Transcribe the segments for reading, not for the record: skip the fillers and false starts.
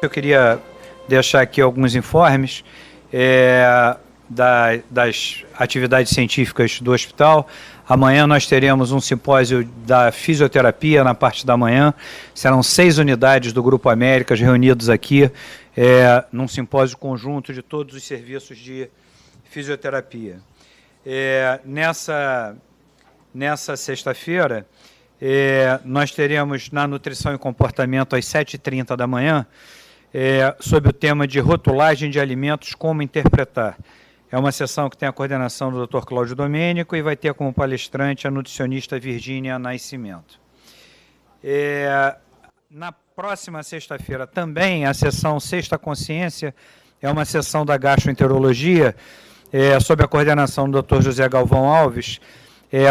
Eu queria deixar aqui alguns informes das atividades científicas do hospital. Amanhã nós teremos um simpósio da fisioterapia na parte da manhã. Serão 6 unidades do Grupo Américas reunidos aqui num simpósio conjunto de todos os serviços de fisioterapia. Nessa sexta-feira, nós teremos na Nutrição e Comportamento às 7h30 da manhã, sobre o tema de rotulagem de alimentos, como interpretar. É uma sessão que tem a coordenação do Dr. Cláudio Domênico e vai ter como palestrante a nutricionista Virgínia Nascimento. Na próxima sexta-feira também, a sessão Sexta Consciência é uma sessão da gastroenterologia, sob a coordenação do Dr. José Galvão Alves,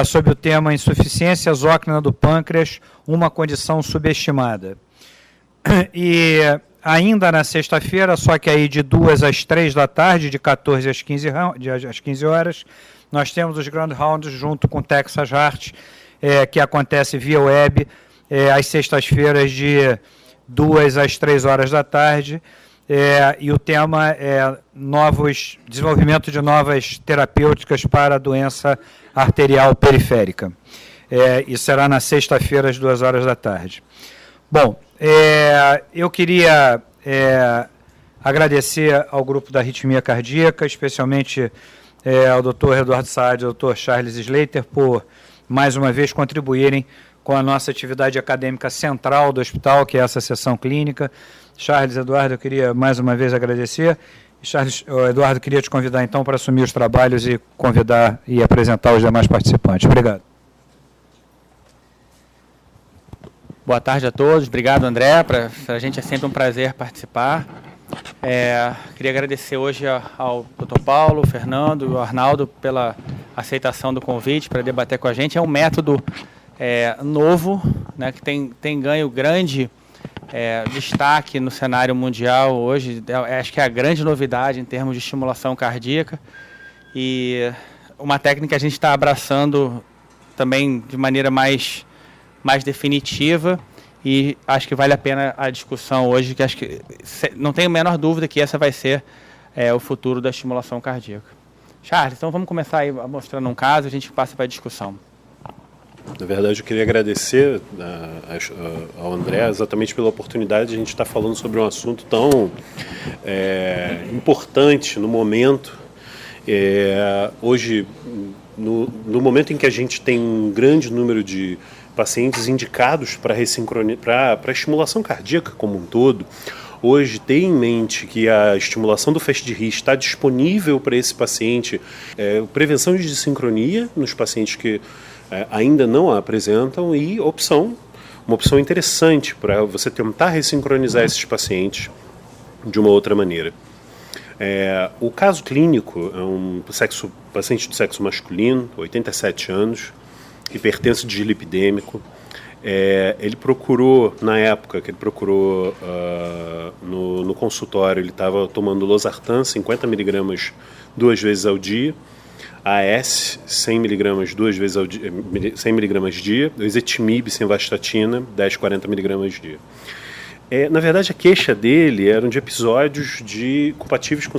sobre o tema insuficiência exócrina do pâncreas, uma condição subestimada. E ainda na sexta-feira, só que aí de 2 às 3 da tarde, de 14 às 15 horas, nós temos os Grand Rounds junto com o Texas Heart, que acontece via web, às sextas-feiras de 2 às 3 horas da tarde, e o tema é desenvolvimento de novas terapêuticas para a doença arterial periférica. E será na sexta-feira às 2 horas da tarde. Bom, eu queria agradecer ao grupo da arritmia cardíaca, especialmente ao Dr. Eduardo Saad e ao Dr. Charles Slater, por mais uma vez contribuírem com a nossa atividade acadêmica central do hospital, que é essa sessão clínica. Charles, Eduardo, eu queria mais uma vez agradecer. Charles, Eduardo, queria te convidar então para assumir os trabalhos e convidar e apresentar os demais participantes. Obrigado. Boa tarde a todos. Obrigado, André. Para a gente é sempre um prazer participar. Queria agradecer hoje ao Dr. Paulo, Fernando e Arnaldo pela aceitação do convite para debater com a gente. É um método novo, né, que tem ganho grande destaque no cenário mundial hoje. Acho que é a grande novidade em termos de estimulação cardíaca. E uma técnica que a gente está abraçando também de maneira mais definitiva, e acho que vale a pena a discussão hoje, que acho que não tenho a menor dúvida que essa vai ser o futuro da estimulação cardíaca. Charles, então vamos começar aí mostrando um caso, a gente passa para a discussão. Na verdade, eu queria agradecer ao André exatamente pela oportunidade de a gente estar falando sobre um assunto tão importante no momento. Hoje, no momento em que a gente tem um grande número de pacientes indicados para a estimulação cardíaca como um todo, hoje ter em mente que a estimulação do feixe de Riesch está disponível para esse paciente, prevenção de dissincronia nos pacientes que ainda não a apresentam e uma opção interessante para você tentar ressincronizar esses pacientes de uma outra maneira. O caso clínico é um paciente do sexo masculino, 87 anos, hipertenso dislipidêmico. Ele procurou, na época que ele procurou no consultório, ele estava tomando losartan, 50 mg 2 vezes ao dia, AS, 100 mg 2 vezes ao dia, 100 mg dia, ezetimibe sem vastatina, 10, 40 mg dia. Na verdade, a queixa dele eram de episódios compatíveis com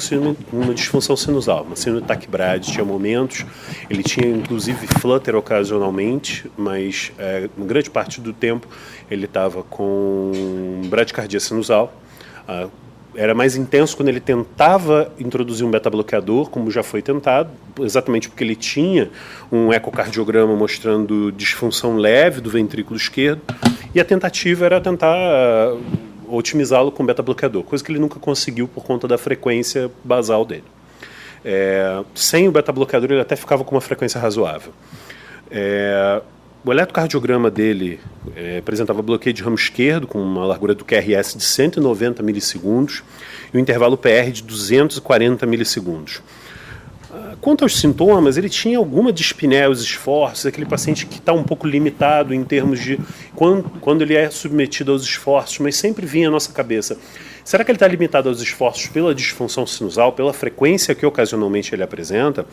uma disfunção sinusal, uma síndrome de taquibrade. Tinha momentos, ele tinha inclusive flutter ocasionalmente, mas grande parte do tempo ele estava com bradicardia sinusal. Era mais intenso quando ele tentava introduzir um beta-bloqueador, como já foi tentado, exatamente porque ele tinha um ecocardiograma mostrando disfunção leve do ventrículo esquerdo, e a tentativa era tentar otimizá-lo com beta-bloqueador, coisa que ele nunca conseguiu por conta da frequência basal dele. Sem o beta-bloqueador ele até ficava com uma frequência razoável. O eletrocardiograma dele apresentava bloqueio de ramo esquerdo, com uma largura do QRS de 190 milissegundos e um intervalo PR de 240 milissegundos. Quanto aos sintomas, ele tinha alguma dispneia aos esforços, aquele paciente que está um pouco limitado em termos de quando ele é submetido aos esforços, mas sempre vinha à nossa cabeça: será que ele está limitado aos esforços pela disfunção sinusal, pela frequência que ocasionalmente ele apresenta?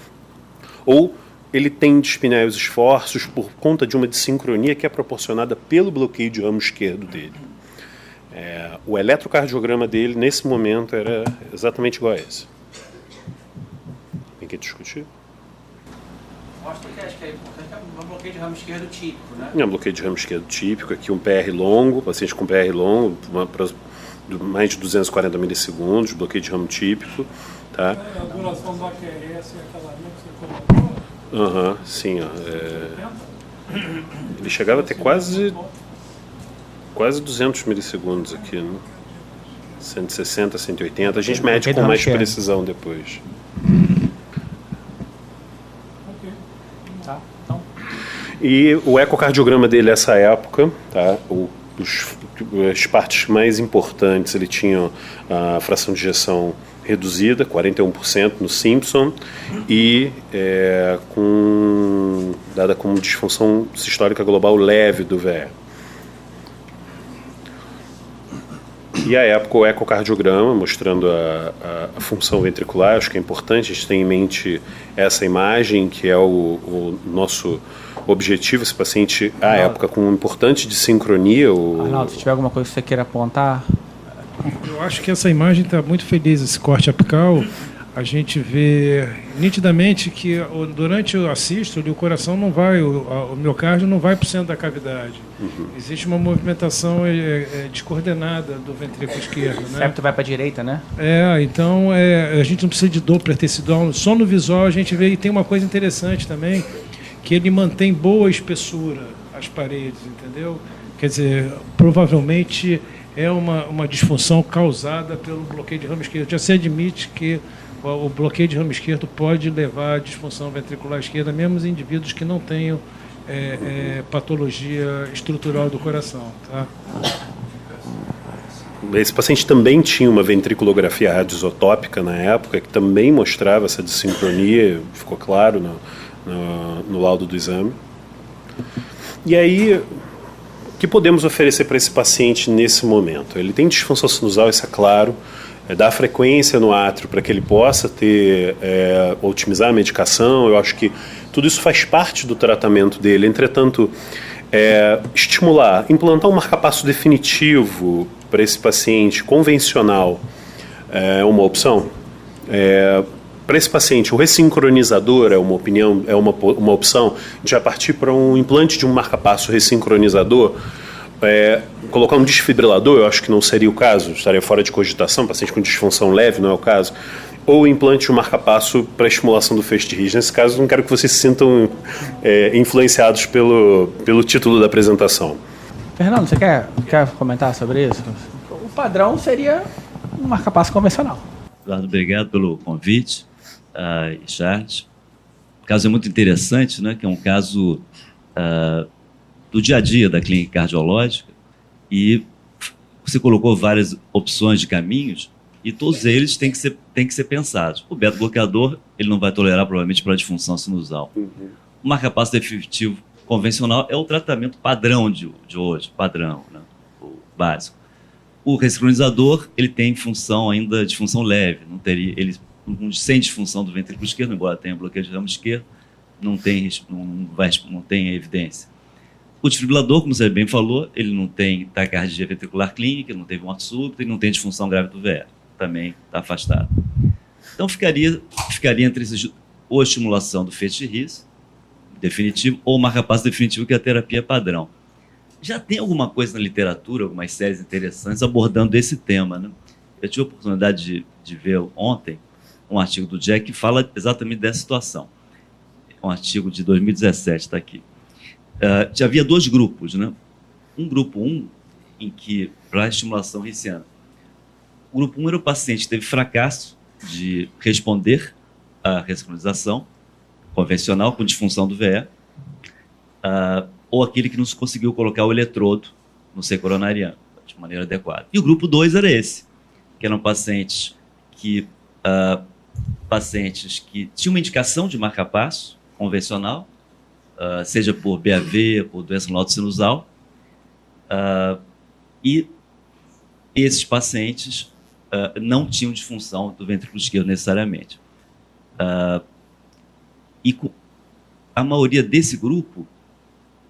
Ou ele tem dispneia aos esforços por conta de uma dissincronia que é proporcionada pelo bloqueio de ramo esquerdo dele? O eletrocardiograma dele, nesse momento, era exatamente igual a esse. Tem que discutir? Mostra que acho que é importante, é um bloqueio de ramo esquerdo típico, né? É um bloqueio de ramo esquerdo típico, aqui um PR longo, paciente com PR longo, mais de 240 milissegundos, bloqueio de ramo típico, tá? A duração da QRS é aquela que você colocou? Sim, ele chegava a ter quase 200 milissegundos aqui, né? 160, 180, a gente mede com mais precisão depois. Tá, então. E o ecocardiograma dele nessa época, tá? As partes mais importantes, ele tinha a fração de ejeção reduzida, 41% no Simpson, e dada como disfunção sistólica global leve do VE. E a época o ecocardiograma, mostrando a função ventricular, acho que é importante a gente ter em mente essa imagem, que é o nosso objetivo, esse paciente, à época, com um importante dissincronia. Arnaldo, se tiver alguma coisa que você queira apontar... Eu acho que essa imagem está muito feliz, esse corte apical. A gente vê nitidamente que durante a sístole o coração não vai, o miocárdio não vai para o centro da cavidade. Existe uma movimentação descoordenada do ventrículo esquerdo. O septo vai para a direita, né? Então a gente não precisa de Doppler tecidual. Só no visual a gente vê, e tem uma coisa interessante também, que ele mantém boa espessura as paredes, entendeu? Quer dizer, provavelmente é uma disfunção causada pelo bloqueio de ramo esquerdo. Já se admite que o bloqueio de ramo esquerdo pode levar à disfunção ventricular esquerda, mesmo os indivíduos que não tenham patologia estrutural do coração. Tá? Esse paciente também tinha uma ventriculografia radioisotópica na época, que também mostrava essa dissincronia, ficou claro no laudo do exame. E aí, o que podemos oferecer para esse paciente nesse momento? Ele tem disfunção sinusal, isso é claro, dar frequência no átrio para que ele possa otimizar a medicação. Eu acho que tudo isso faz parte do tratamento dele. Entretanto, estimular, implantar um marcapasso definitivo para esse paciente convencional é uma opção. Para esse paciente, o ressincronizador é uma opinião, é uma opção. Já partir para um implante de um marcapasso ressincronizador. Colocar um desfibrilador, eu acho que não seria o caso, estaria fora de cogitação, paciente com disfunção leve, não é o caso. Ou implante de um marcapasso para estimulação do feixe de His. Nesse caso, não quero que vocês se sintam influenciados pelo título da apresentação. Fernando, você quer comentar sobre isso? O padrão seria um marcapasso convencional. Eduardo, obrigado pelo convite, Charles. O caso é muito interessante, né, que é um caso do dia a dia da clínica cardiológica, e você colocou várias opções de caminhos e todos eles têm que ser pensados. O beta-bloqueador, ele não vai tolerar provavelmente para a disfunção sinusal. O marcapasso definitivo convencional é o tratamento padrão de hoje, padrão, né, o básico. O ressincronizador, ele tem função ainda de função leve, não teria, ele sem disfunção do ventrículo esquerdo, embora tenha bloqueio de ramo esquerdo, não tem evidência. O desfibrilador, como você bem falou, ele não tem taquicardia ventricular clínica, ele não teve morte súbita, ele não tem disfunção grave do VE, também está afastado. Então ficaria entre esses, ou a estimulação do feixe de His, definitivo, ou o marcapasso definitivo, que é a terapia padrão. Já tem alguma coisa na literatura, algumas séries interessantes abordando esse tema, né? Eu tive a oportunidade de ver ontem um artigo do Jack que fala exatamente dessa situação. Um artigo de 2017, está aqui. Já havia dois grupos, né? Um grupo 1, em que, para a estimulação hissiana, o grupo 1 era o paciente que teve fracasso de responder à ressincronização convencional com disfunção do VE, ou aquele que não conseguiu colocar o eletrodo no seio coronariano de maneira adequada. E o grupo 2 era esse, que eram pacientes que tinham uma indicação de marcapasso convencional, seja por BAV, por doença no alto sinusal, e esses pacientes não tinham disfunção do ventrículo esquerdo necessariamente. E a maioria desse grupo,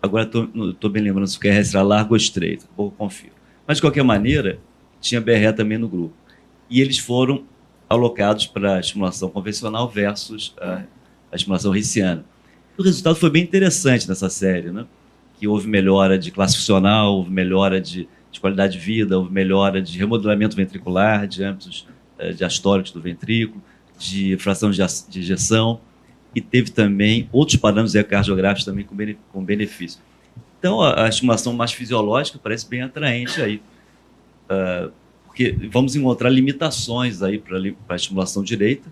agora estou bem lembrando se o QRS era largo ou estreito, um pouco confio, Mas, de qualquer maneira, tinha BRE também no grupo. E eles foram alocados para a estimulação convencional versus a estimulação rissiana. O resultado foi bem interessante nessa série, né? Que houve melhora de classe funcional, houve melhora de qualidade de vida, houve melhora de remodelamento ventricular, de âmbitos diastólicos do ventrículo, de fração de ejeção, e teve também outros parâmetros ecocardiográficos também com benefício. Então, a estimulação mais fisiológica parece bem atraente aí, porque vamos encontrar limitações aí para a estimulação direita.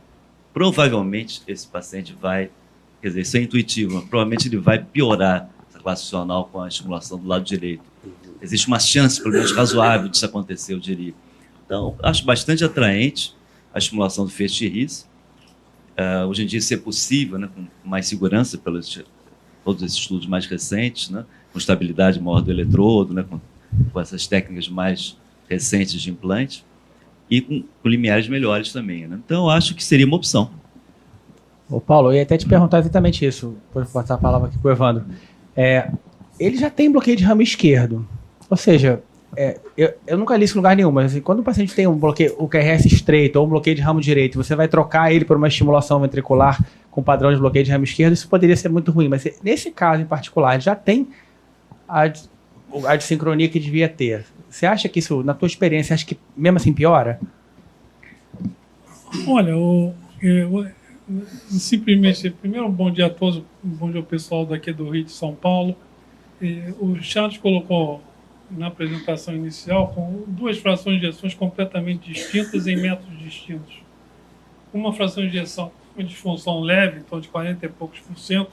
Provavelmente, esse paciente vai, quer dizer, isso é intuitivo, mas provavelmente ele vai piorar essa classe funcional com a estimulação do lado direito. Existe uma chance, pelo menos razoável, disso acontecer, eu diria. Então, acho bastante atraente a estimulação do feixe de Rhis. Hoje em dia isso é possível, né, com mais segurança pelos todos esses estudos mais recentes, né, com estabilidade maior do eletrodo, né, com essas técnicas mais recentes de implante e com limiares melhores também. Né? Então, eu acho que seria uma opção. Ô Paulo, eu ia até te perguntar exatamente isso, vou passar a palavra aqui para o Evandro. Ele já tem bloqueio de ramo esquerdo, ou seja, eu nunca li isso em lugar nenhum, mas assim, quando o paciente tem um bloqueio, o QRS estreito ou um bloqueio de ramo direito, você vai trocar ele por uma estimulação ventricular com padrão de bloqueio de ramo esquerdo, isso poderia ser muito ruim, mas nesse caso em particular, ele já tem a dissincronia que devia ter. Você acha que isso, na tua experiência, acha que mesmo assim piora? Olha, simplesmente, primeiro, um bom dia a todos, um bom dia ao pessoal daqui do Rio de São Paulo. O Charles colocou na apresentação inicial com duas frações de ejeções completamente distintas em métodos distintos. Uma fração de ejeção com disfunção leve, em torno de 40 e poucos %,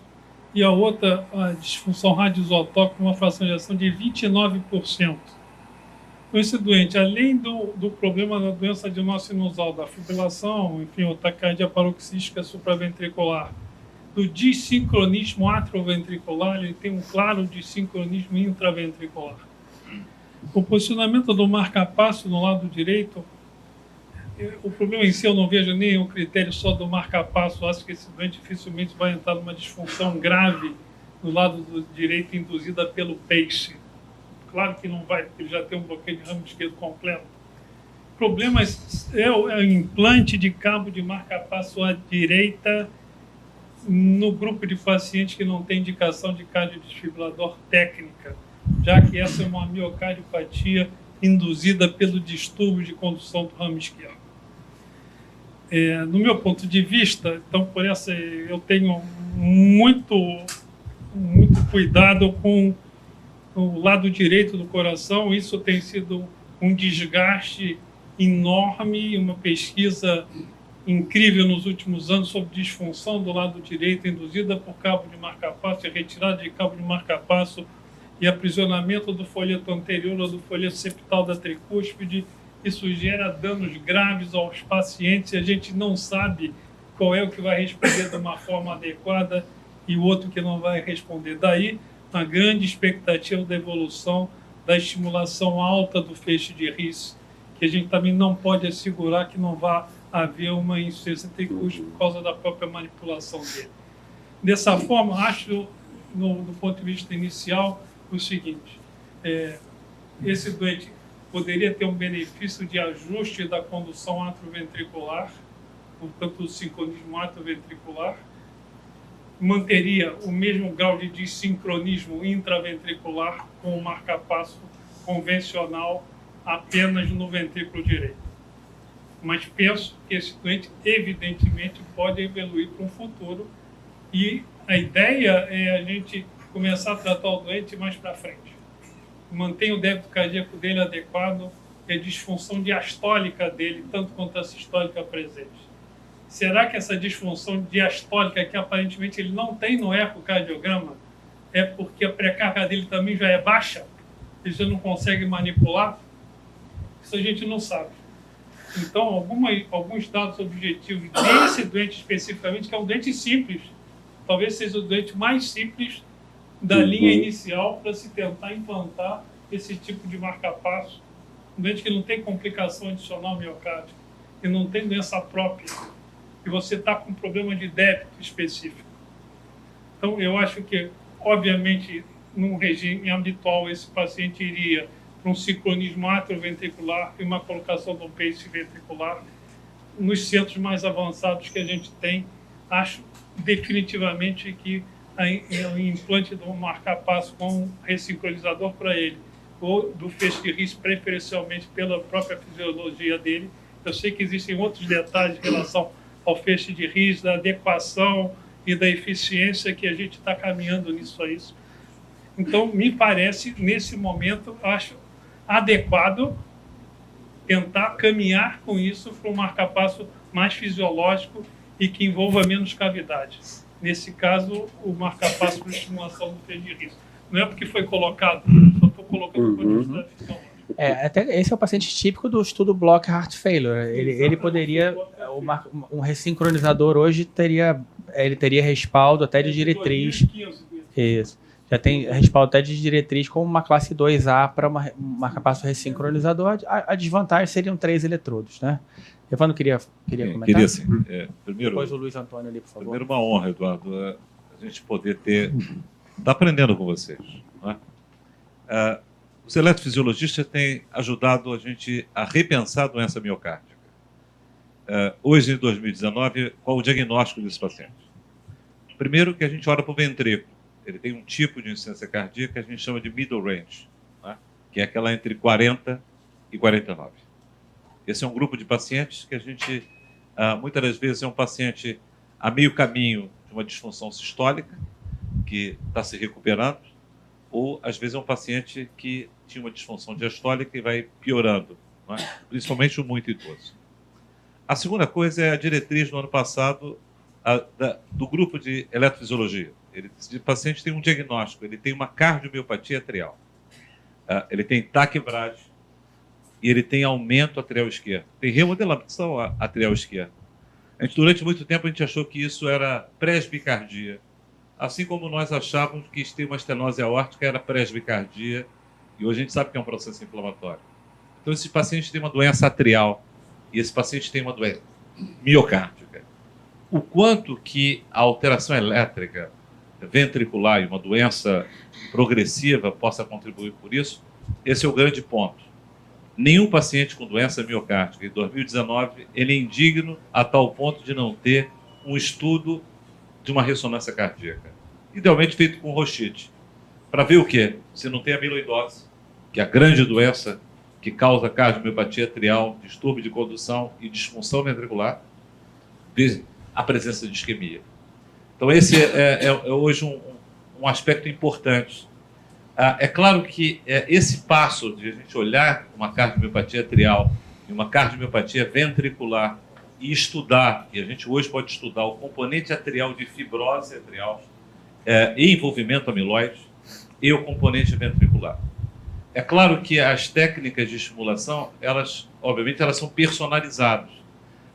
e a outra, a disfunção radioisotópica, uma fração de ejeção de 29%. Então, esse doente, além do problema da doença adenosinusal, da fibrilação, enfim, ou taquicardia paroxística supraventricular, do dissincronismo atrioventricular, ele tem um claro dissincronismo intraventricular. O posicionamento do marca-passo no lado direito, o problema em si eu não vejo nenhum critério só do marca-passo, acho que esse doente dificilmente vai entrar numa disfunção grave no lado do direito induzida pelo peixe. Claro que não vai, porque ele já tem um bloqueio de ramo esquerdo completo. O problema é o implante de cabo de marca-passo à direita no grupo de pacientes que não tem indicação de cardiodesfibrilador técnica, já que essa é uma miocardiopatia induzida pelo distúrbio de condução do ramo esquerdo. No meu ponto de vista, então, por essa eu tenho muito cuidado com o lado direito do coração. Isso tem sido um desgaste enorme, uma pesquisa incrível nos últimos anos sobre disfunção do lado direito induzida por cabo de marca-passo e retirada de cabo de marca-passo e aprisionamento do folheto anterior ou do folheto septal da tricúspide. Isso gera danos graves aos pacientes e a gente não sabe qual é o que vai responder de uma forma adequada e o outro que não vai responder. Daí, a grande expectativa da evolução da estimulação alta do feixe de Rhis, que a gente também não pode assegurar que não vá haver uma insuficiência tricúspide por causa da própria manipulação dele. Dessa forma, acho, do ponto de vista inicial, o seguinte: esse doente poderia ter um benefício de ajuste da condução atrioventricular, portanto, o sincronismo atrioventricular, manteria o mesmo grau de dissincronismo intraventricular com o marca-passo convencional apenas no ventrículo direito. Mas penso que esse doente, evidentemente, pode evoluir para um futuro e a ideia é a gente começar a tratar o doente mais para frente. Mantém o débito cardíaco dele adequado e a disfunção diastólica dele, tanto quanto a sistólica presente. Será que essa disfunção diastólica, que aparentemente ele não tem no ecocardiograma, é porque a pré-carga dele também já é baixa? Ele já não consegue manipular? Isso a gente não sabe. Então, alguns dados objetivos desse doente especificamente, que é um doente simples, talvez seja o doente mais simples da linha inicial para se tentar implantar esse tipo de marca-passo. Um doente que não tem complicação adicional miocárdica, que não tem doença própria, e você está com um problema de débito específico. Então, eu acho que, obviamente, num regime habitual, esse paciente iria para um sincronismo atrioventricular e uma colocação do pace ventricular nos centros mais avançados que a gente tem. Acho definitivamente que o implante do marca-passo com um ressincronizador para ele, ou do feixe de Riss, preferencialmente pela própria fisiologia dele. Eu sei que existem outros detalhes em relação ao feixe de Riss, da adequação e da eficiência, que a gente está caminhando nisso a isso. Então, me parece, nesse momento, acho adequado tentar caminhar com isso para um marca-passo mais fisiológico e que envolva menos cavidade. Nesse caso, o marca-passo para estimulação do feixe de Riss. Não é porque foi colocado, só estou colocando quantidade fisiológica. Até esse é o paciente típico do estudo Block Heart Failure. Ele poderia, um ressincronizador hoje teria respaldo até de diretriz. Isso. Já tem respaldo até de diretriz como uma classe 2A para um marca-passo ressincronizador. A desvantagem seriam 3 eletrodos, né? Evandro queria comentar? Queria sim. Primeiro, depois o Luiz Antônio ali, por favor. Primeiro, uma honra, Eduardo, a gente poder estar aprendendo com vocês. Não é? Os eletrofisiologistas têm ajudado a gente a repensar a doença miocárdica. Hoje, em 2019, qual o diagnóstico desse paciente? Primeiro, que a gente olha para o ventrículo. Ele tem um tipo de insuficiência cardíaca que a gente chama de middle range, né? Que é aquela entre 40 e 49. Esse é um grupo de pacientes que a gente, muitas das vezes, é um paciente a meio caminho de uma disfunção sistólica, que está se recuperando, ou, às vezes, é um paciente que tinha uma disfunção diastólica e vai piorando, não é? Principalmente o muito idoso. A segunda coisa é a diretriz do ano passado do grupo de eletrofisiologia. Esse paciente tem um diagnóstico, ele tem uma cardiomiopatia atrial, ele tem taquibrade e ele tem aumento atrial esquerdo, tem remodelação atrial esquerda. Durante muito tempo, a gente achou que isso era presbicardia, assim como nós achávamos que ter uma estenose aórtica era presbicardia, e hoje a gente sabe que é um processo inflamatório. Então, esse paciente tem uma doença atrial e esse paciente tem uma doença miocárdica. O quanto que a alteração elétrica ventricular e uma doença progressiva possa contribuir por isso, esse é o grande ponto. Nenhum paciente com doença miocárdica em 2019 ele é indigno a tal ponto de não ter um estudo de uma ressonância cardíaca, idealmente feito com Rochite, para ver o quê? Se não tem amiloidose, que é a grande doença que causa cardiomiopatia atrial, distúrbio de condução e disfunção ventricular, a presença de isquemia. Então, esse é hoje um aspecto importante. É claro que esse passo de a gente olhar uma cardiomiopatia atrial e uma cardiomiopatia ventricular e estudar, e a gente hoje pode estudar o componente atrial de fibrose atrial e envolvimento amiloide e o componente ventricular. É claro que as técnicas de estimulação, obviamente, elas são personalizadas.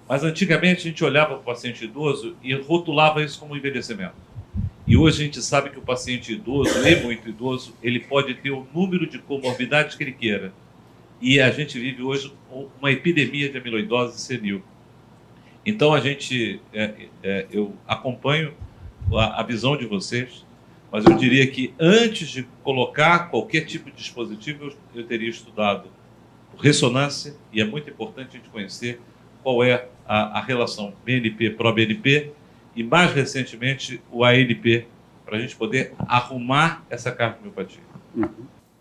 Mas antigamente a gente olhava para o paciente idoso e rotulava isso como envelhecimento. E hoje a gente sabe que o paciente idoso, e muito idoso, ele pode ter o número de comorbidades que ele queira. E a gente vive hoje uma epidemia de amiloidose senil. Então eu acompanho a visão de vocês, mas eu diria que antes de colocar qualquer tipo de dispositivo, eu teria estudado ressonância, e é muito importante a gente conhecer qual é a relação BNP-ProBNP e, mais recentemente, o ANP, para a gente poder arrumar essa cardiomiopatia.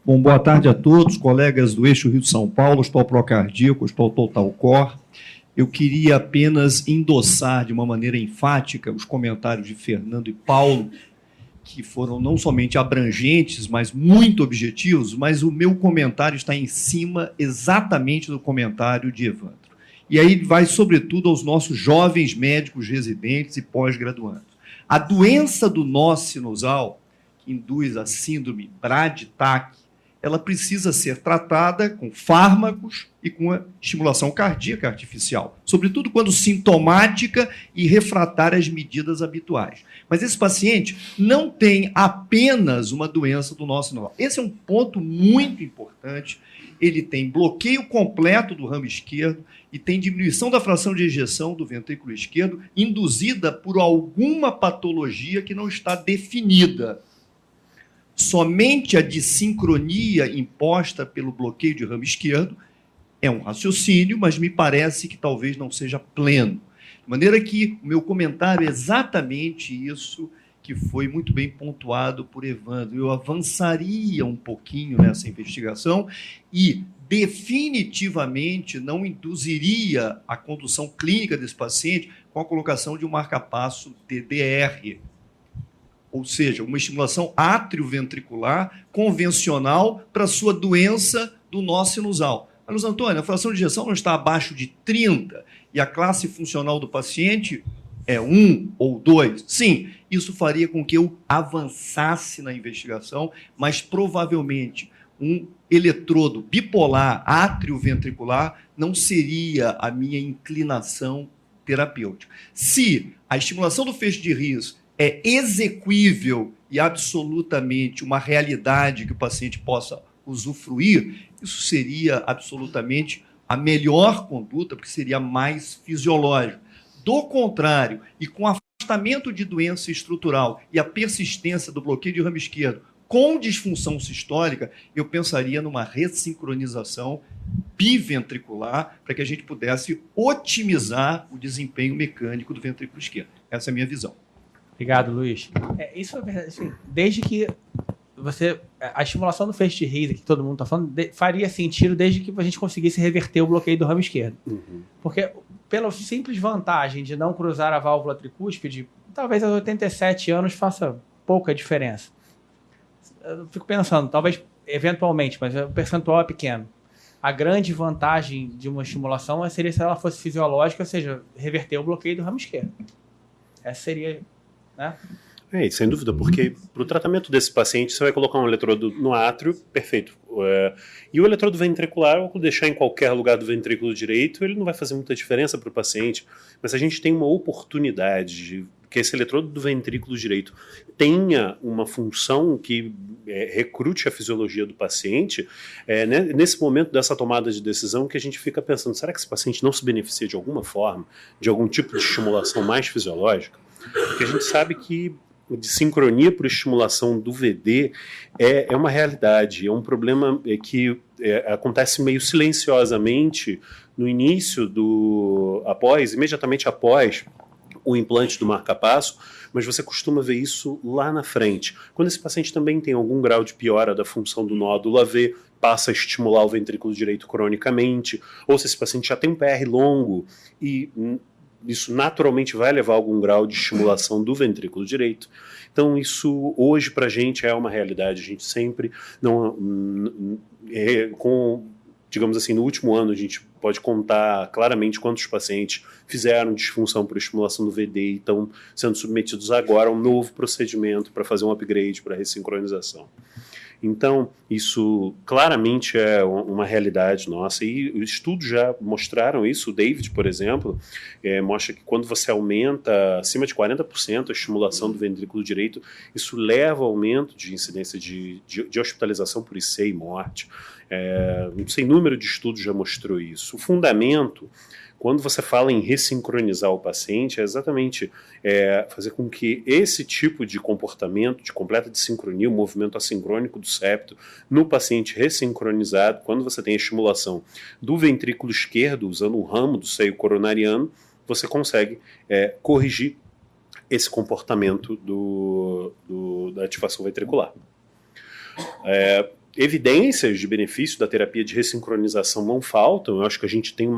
Bom, boa tarde a todos, colegas do Eixo Rio-São Paulo, Hospital Procardíaco, Hospital Total Core. Eu queria apenas endossar de uma maneira enfática os comentários de Fernando e Paulo, que foram não somente abrangentes, mas muito objetivos, mas o meu comentário está em cima exatamente do comentário de Evandro. E aí vai, sobretudo, aos nossos jovens médicos residentes e pós-graduandos. A doença do nó sinusal, que induz a síndrome BRAD-TAC, ela precisa ser tratada com fármacos e com a estimulação cardíaca artificial, sobretudo quando sintomática e refratária às medidas habituais. Mas esse paciente não tem apenas uma doença do nó sinusal. Esse é um ponto muito importante. Ele tem bloqueio completo do ramo esquerdo e tem diminuição da fração de ejeção do ventrículo esquerdo induzida por alguma patologia que não está definida. somente a dissincronia imposta pelo bloqueio de ramo esquerdo é um raciocínio, mas me parece que talvez não seja pleno. De maneira que o meu comentário é exatamente isso que foi muito bem pontuado por Evandro. Eu avançaria um pouquinho nessa investigação e definitivamente não induziria a condução clínica desse paciente com a colocação de um marcapasso TDR, ou seja, uma estimulação atrioventricular convencional para sua doença do nó sinusal. Mas, Antônio, a fração de ejeção não está abaixo de 30 e a classe funcional do paciente é 1 ou 2. Sim, isso faria com que eu avançasse na investigação, mas provavelmente um eletrodo bipolar atrioventricular não seria a minha inclinação terapêutica. Se a estimulação do feixe de Ries é exequível e absolutamente uma realidade que o paciente possa usufruir, isso seria absolutamente a melhor conduta, porque seria mais fisiológico. Do contrário, e com afastamento de doença estrutural e a persistência do bloqueio de ramo esquerdo com disfunção sistólica, eu pensaria numa ressincronização biventricular para que a gente pudesse otimizar o desempenho mecânico do ventrículo esquerdo. Essa é a minha visão. Obrigado, Luiz. Isso é verdade. Assim, desde que a estimulação do feixe de Ries, que todo mundo está falando, faria sentido desde que a gente conseguisse reverter o bloqueio do ramo esquerdo. Porque, pela simples vantagem de não cruzar a válvula tricúspide, talvez aos 87 anos faça pouca diferença. Eu fico pensando, talvez eventualmente, mas o percentual é pequeno. A grande vantagem de uma estimulação seria se ela fosse fisiológica, ou seja, reverter o bloqueio do ramo esquerdo. Essa seria, né? Sem dúvida, porque para o tratamento desse paciente você vai colocar um eletrodo no átrio, perfeito. E o eletrodo ventricular, ao deixar em qualquer lugar do ventrículo direito, ele não vai fazer muita diferença para o paciente, mas a gente tem uma oportunidade de que esse eletrodo do ventrículo direito tenha uma função que recrute a fisiologia do paciente, nesse momento dessa tomada de decisão que a gente fica pensando, será que esse paciente não se beneficia de alguma forma, de algum tipo de estimulação mais fisiológica? Porque a gente sabe que de sincronia por estimulação do VD é uma realidade, é um problema que acontece meio silenciosamente no início imediatamente após o implante do marcapasso, mas você costuma ver isso lá na frente. Quando esse paciente também tem algum grau de piora da função do nódulo AV, passa a estimular o ventrículo direito cronicamente, ou se esse paciente já tem um PR longo e isso naturalmente vai levar a algum grau de estimulação do ventrículo direito. Então isso hoje para a gente é uma realidade. A gente sempre digamos assim, no último ano a gente pode contar claramente quantos pacientes fizeram disfunção por estimulação do VD e estão sendo submetidos agora a um novo procedimento para fazer um upgrade para ressincronização. Então, isso claramente é uma realidade nossa, e os estudos já mostraram isso. O David, por exemplo, mostra que quando você aumenta acima de 40% a estimulação do ventrículo direito, isso leva ao aumento de incidência de hospitalização por IC e morte. Sem número de estudos já mostrou isso. O fundamento, quando você fala em ressincronizar o paciente, é exatamente fazer com que esse tipo de comportamento, de completa desincronia, o movimento assincrônico do septo, no paciente ressincronizado, quando você tem a estimulação do ventrículo esquerdo, usando o ramo do seio coronariano, você consegue corrigir esse comportamento da ativação ventricular. Evidências de benefício da terapia de ressincronização não faltam. Eu acho que a gente tem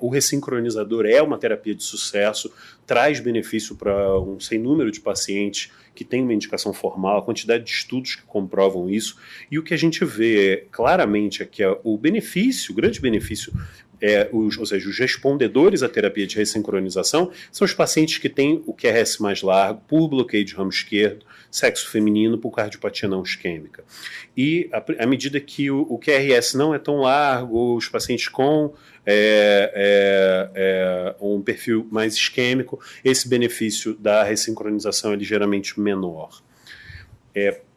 o ressincronizador é uma terapia de sucesso, traz benefício para um sem número de pacientes que tem uma indicação formal, a quantidade de estudos que comprovam isso, e o que a gente vê claramente é que o grande benefício, ou seja, os respondedores à terapia de ressincronização são os pacientes que têm o QRS mais largo, por bloqueio de ramo esquerdo, sexo feminino, por cardiopatia não isquêmica. E à medida que o QRS não é tão largo, os pacientes com um perfil mais isquêmico, esse benefício da ressincronização é ligeiramente menor.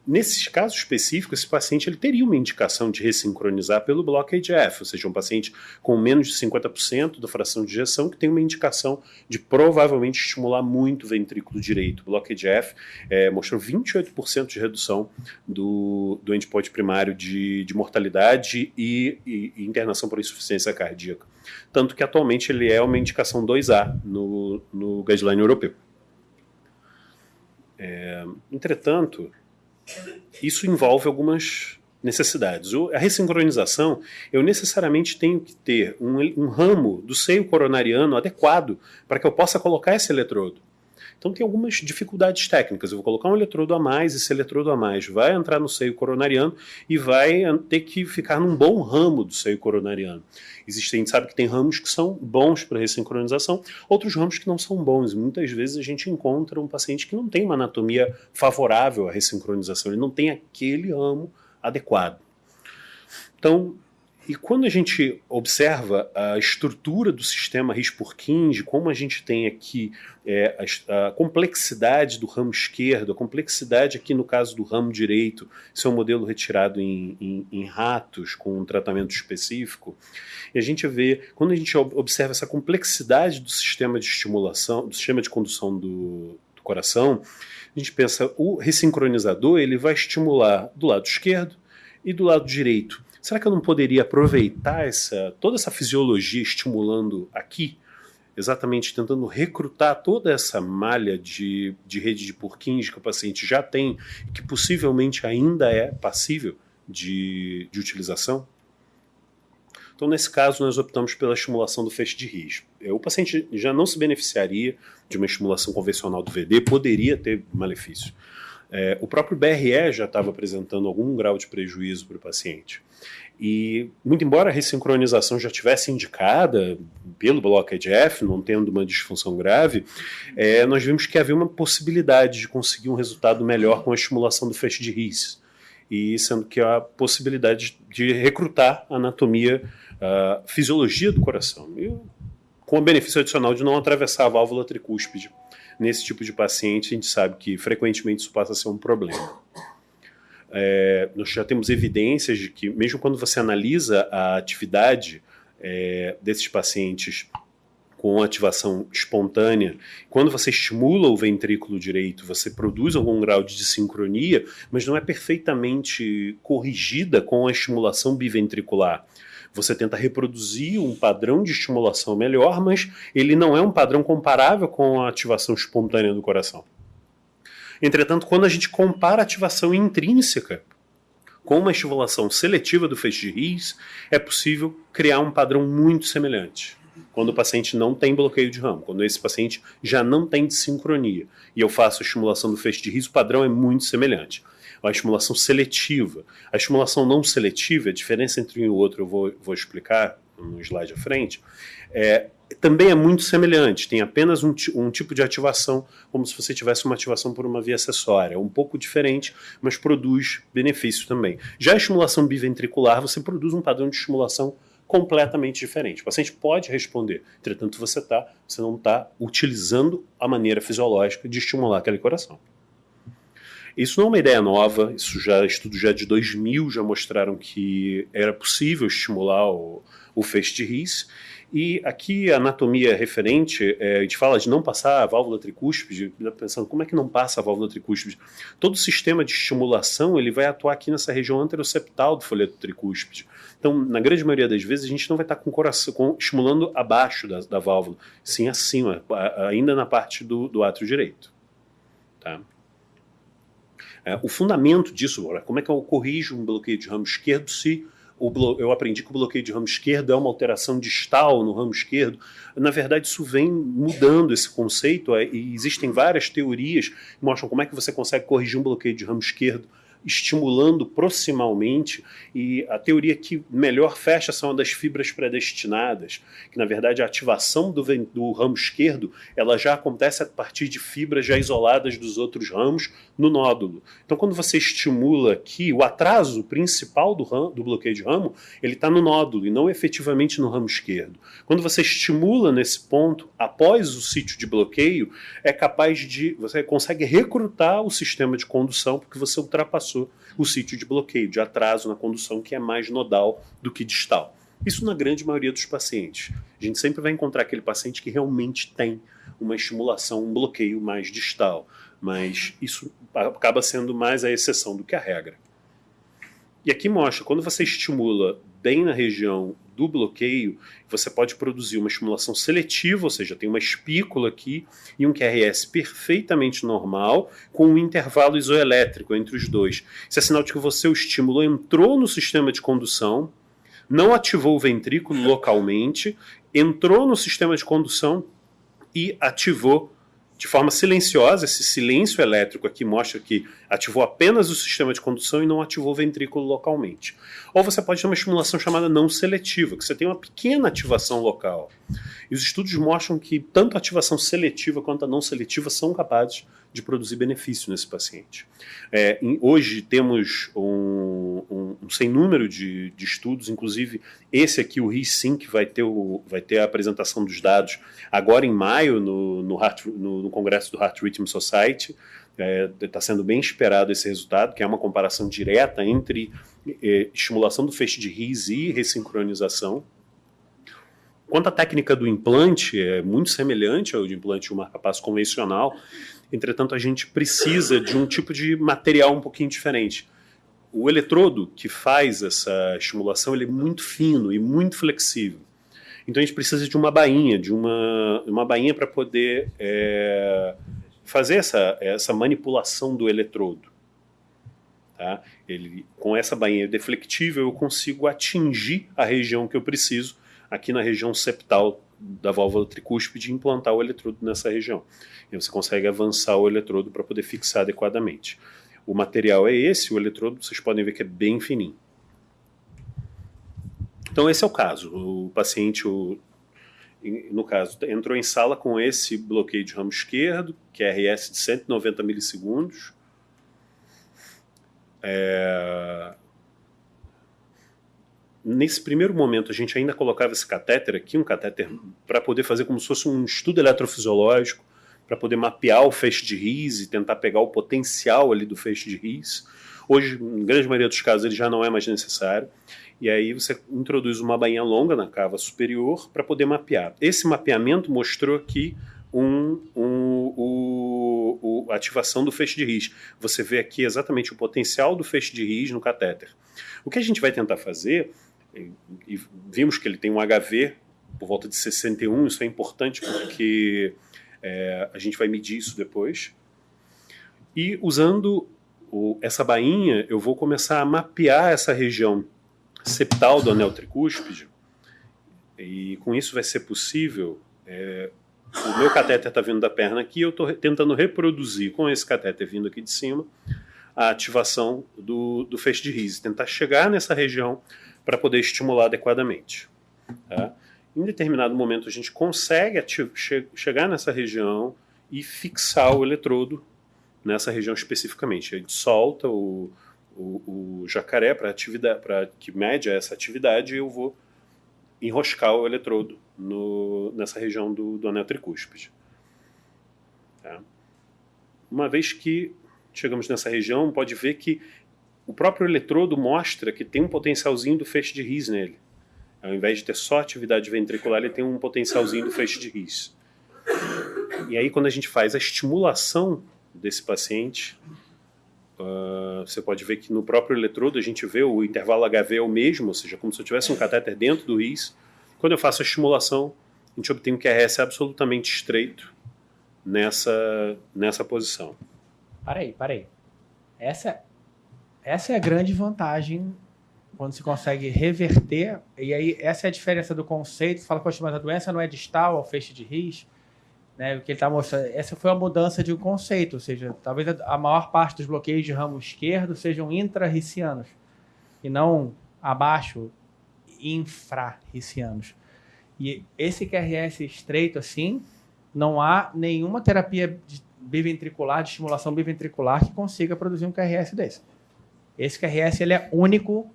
Nesses casos específicos, esse paciente ele teria uma indicação de ressincronizar pelo blockade F, ou seja, um paciente com menos de 50% da fração de ejeção que tem uma indicação de provavelmente estimular muito o ventrículo direito. O blockade F mostrou 28% de redução do endpoint primário de mortalidade e internação por insuficiência cardíaca. Tanto que atualmente ele é uma indicação 2A no guideline europeu. Entretanto, isso envolve algumas necessidades. A ressincronização, eu necessariamente tenho que ter um ramo do seio coronariano adequado para que eu possa colocar esse eletrodo. Então tem algumas dificuldades técnicas. Eu vou colocar um eletrodo a mais, esse eletrodo a mais vai entrar no seio coronariano e vai ter que ficar num bom ramo do seio coronariano. A gente sabe que tem ramos que são bons para ressincronização, outros ramos que não são bons. Muitas vezes a gente encontra um paciente que não tem uma anatomia favorável à ressincronização, ele não tem aquele ramo adequado. Então, e quando a gente observa a estrutura do sistema RIS/Purkinje, como a gente tem aqui a complexidade do ramo esquerdo, a complexidade aqui no caso do ramo direito, isso é um modelo retirado em ratos com um tratamento específico, e a gente vê, quando a gente observa essa complexidade do sistema de estimulação, do sistema de condução do coração, a gente pensa, o ressincronizador ele vai estimular do lado esquerdo e do lado direito. Será que eu não poderia aproveitar toda essa fisiologia estimulando aqui, exatamente tentando recrutar toda essa malha de rede de Purkinje que o paciente já tem, que possivelmente ainda é passível de utilização? Então, nesse caso, nós optamos pela estimulação do feixe de RIS. O paciente já não se beneficiaria de uma estimulação convencional do VD, poderia ter malefício. O próprio BRE já estava apresentando algum grau de prejuízo para o paciente. E, muito embora a ressincronização já tivesse indicada pelo blockade F, não tendo uma disfunção grave, nós vimos que havia uma possibilidade de conseguir um resultado melhor com a estimulação do feixe de RIS, e sendo que a possibilidade de recrutar a anatomia, a fisiologia do coração, e com o benefício adicional de não atravessar a válvula tricúspide. Nesse tipo de paciente, a gente sabe que frequentemente isso passa a ser um problema. Nós já temos evidências de que, mesmo quando você analisa a atividade desses pacientes com ativação espontânea, quando você estimula o ventrículo direito, você produz algum grau de dissincronia, mas não é perfeitamente corrigida com a estimulação biventricular. Você tenta reproduzir um padrão de estimulação melhor, mas ele não é um padrão comparável com a ativação espontânea do coração. Entretanto, quando a gente compara a ativação intrínseca com uma estimulação seletiva do feixe de RIS, é possível criar um padrão muito semelhante. Quando o paciente não tem bloqueio de ramo, quando esse paciente já não tem dissincronia, e eu faço a estimulação do feixe de RIS, o padrão é muito semelhante. A estimulação seletiva. A estimulação não seletiva, a diferença entre um e o outro eu vou explicar no slide à frente, também é muito semelhante, tem apenas um tipo de ativação, como se você tivesse uma ativação por uma via acessória, é um pouco diferente, mas produz benefício também. Já a estimulação biventricular, você produz um padrão de estimulação completamente diferente. O paciente pode responder, entretanto você não está utilizando a maneira fisiológica de estimular aquele coração. Isso não é uma ideia nova, estudos já de 2000 já mostraram que era possível estimular o feixe de RIS, e aqui a anatomia referente, a gente fala de não passar a válvula tricúspide, pensando como é que não passa a válvula tricúspide. Todo o sistema de estimulação ele vai atuar aqui nessa região anteroseptal do folheto tricúspide. Então, na grande maioria das vezes, a gente não vai estar com o coração estimulando abaixo da válvula, sim acima, ainda na parte do átrio direito. Tá? O fundamento disso, como é que eu corrijo um bloqueio de ramo esquerdo se eu aprendi que o bloqueio de ramo esquerdo é uma alteração distal no ramo esquerdo. Na verdade, isso vem mudando esse conceito, e existem várias teorias que mostram como é que você consegue corrigir um bloqueio de ramo esquerdo estimulando proximalmente, e a teoria que melhor fecha são a das fibras predestinadas, que na verdade a ativação do ramo esquerdo ela já acontece a partir de fibras já isoladas dos outros ramos no nódulo. Então quando você estimula aqui, o atraso principal do bloqueio de ramo, ele está no nódulo e não efetivamente no ramo esquerdo. Quando você estimula nesse ponto, após o sítio de bloqueio, você consegue recrutar o sistema de condução porque você ultrapassou passou o sítio de bloqueio, de atraso na condução, que é mais nodal do que distal. Isso na grande maioria dos pacientes. A gente sempre vai encontrar aquele paciente que realmente tem uma estimulação, um bloqueio mais distal, mas isso acaba sendo mais a exceção do que a regra. E aqui mostra, quando você estimula bem na região do bloqueio, você pode produzir uma estimulação seletiva, ou seja, tem uma espícula aqui e um QRS perfeitamente normal, com um intervalo isoelétrico entre os dois. Isso é sinal de que o estímulo entrou no sistema de condução, não ativou o ventrículo localmente, entrou no sistema de condução e ativou de forma silenciosa. Esse silêncio elétrico aqui mostra que ativou apenas o sistema de condução e não ativou o ventrículo localmente. Ou você pode ter uma estimulação chamada não seletiva, que você tem uma pequena ativação local. E os estudos mostram que tanto a ativação seletiva quanto a não seletiva são capazes de produzir benefício nesse paciente. Hoje temos um sem número de estudos, inclusive esse aqui, o RIS-SYNC, vai ter a apresentação dos dados agora em maio no Congresso do Heart Rhythm Society. Está sendo bem esperado esse resultado, que é uma comparação direta entre estimulação do feixe de RIS e ressincronização. Quanto à técnica do implante, é muito semelhante ao de implante de um marca-passo convencional. Entretanto, a gente precisa de um tipo de material um pouquinho diferente. O eletrodo que faz essa estimulação, ele é muito fino e muito flexível. Então a gente precisa de uma bainha, para poder fazer essa manipulação do eletrodo. Tá? Com essa bainha deflectível, eu consigo atingir a região que eu preciso, aqui na região septal da válvula tricúspide, implantar o eletrodo nessa região. E você consegue avançar o eletrodo para poder fixar adequadamente. O material é esse, o eletrodo, vocês podem ver que é bem fininho. Então esse é o caso. O paciente, no caso, entrou em sala com esse bloqueio de ramo esquerdo, QRS de 190 milissegundos. Nesse primeiro momento, a gente ainda colocava esse catéter aqui, um catéter para poder fazer como se fosse um estudo eletrofisiológico, para poder mapear o feixe de RIS e tentar pegar o potencial ali do feixe de RIS. Hoje, em grande maioria dos casos, ele já não é mais necessário. E aí você introduz uma bainha longa na cava superior para poder mapear. Esse mapeamento mostrou aqui a ativação do feixe de RIS. Você vê aqui exatamente o potencial do feixe de RIS no catéter. O que a gente vai tentar fazer, e vimos que ele tem um HV por volta de 61, isso é importante porque a gente vai medir isso depois. E usando essa bainha, eu vou começar a mapear essa região septal do anel tricúspide, e com isso vai ser possível. O meu catéter está vindo da perna aqui, eu estou tentando reproduzir com esse catéter vindo aqui de cima a ativação do feixe de RIS, tentar chegar nessa região para poder estimular adequadamente. Tá? Em determinado momento a gente consegue chegar nessa região e fixar o eletrodo nessa região especificamente. A gente solta o jacaré para que mede essa atividade, e eu vou enroscar o eletrodo nessa região do anel tricúspide. Tá? Uma vez que chegamos nessa região, pode ver que o próprio eletrodo mostra que tem um potencialzinho do feixe de RIS nele. Ao invés de ter só atividade ventricular, ele tem um potencialzinho do feixe de RIS. E aí, quando a gente faz a estimulação desse paciente, você pode ver que no próprio eletrodo a gente vê o intervalo HV é o mesmo, ou seja, como se eu tivesse um catéter dentro do RIS. Quando eu faço a estimulação, a gente obtém um QRS absolutamente estreito nessa posição. Parei. Essa é a grande vantagem quando se consegue reverter, e aí essa é a diferença do conceito. Fala, poxa, mas a doença não é distal ao feixe de RIS, né? O que ele está mostrando, essa foi a mudança de um conceito, ou seja, talvez a maior parte dos bloqueios de ramo esquerdo sejam intra-ricianos, e não abaixo, infra-ricianos. E esse QRS estreito assim, não há nenhuma terapia biventricular, de estimulação biventricular, que consiga produzir um QRS desse. Esse QRS ele é único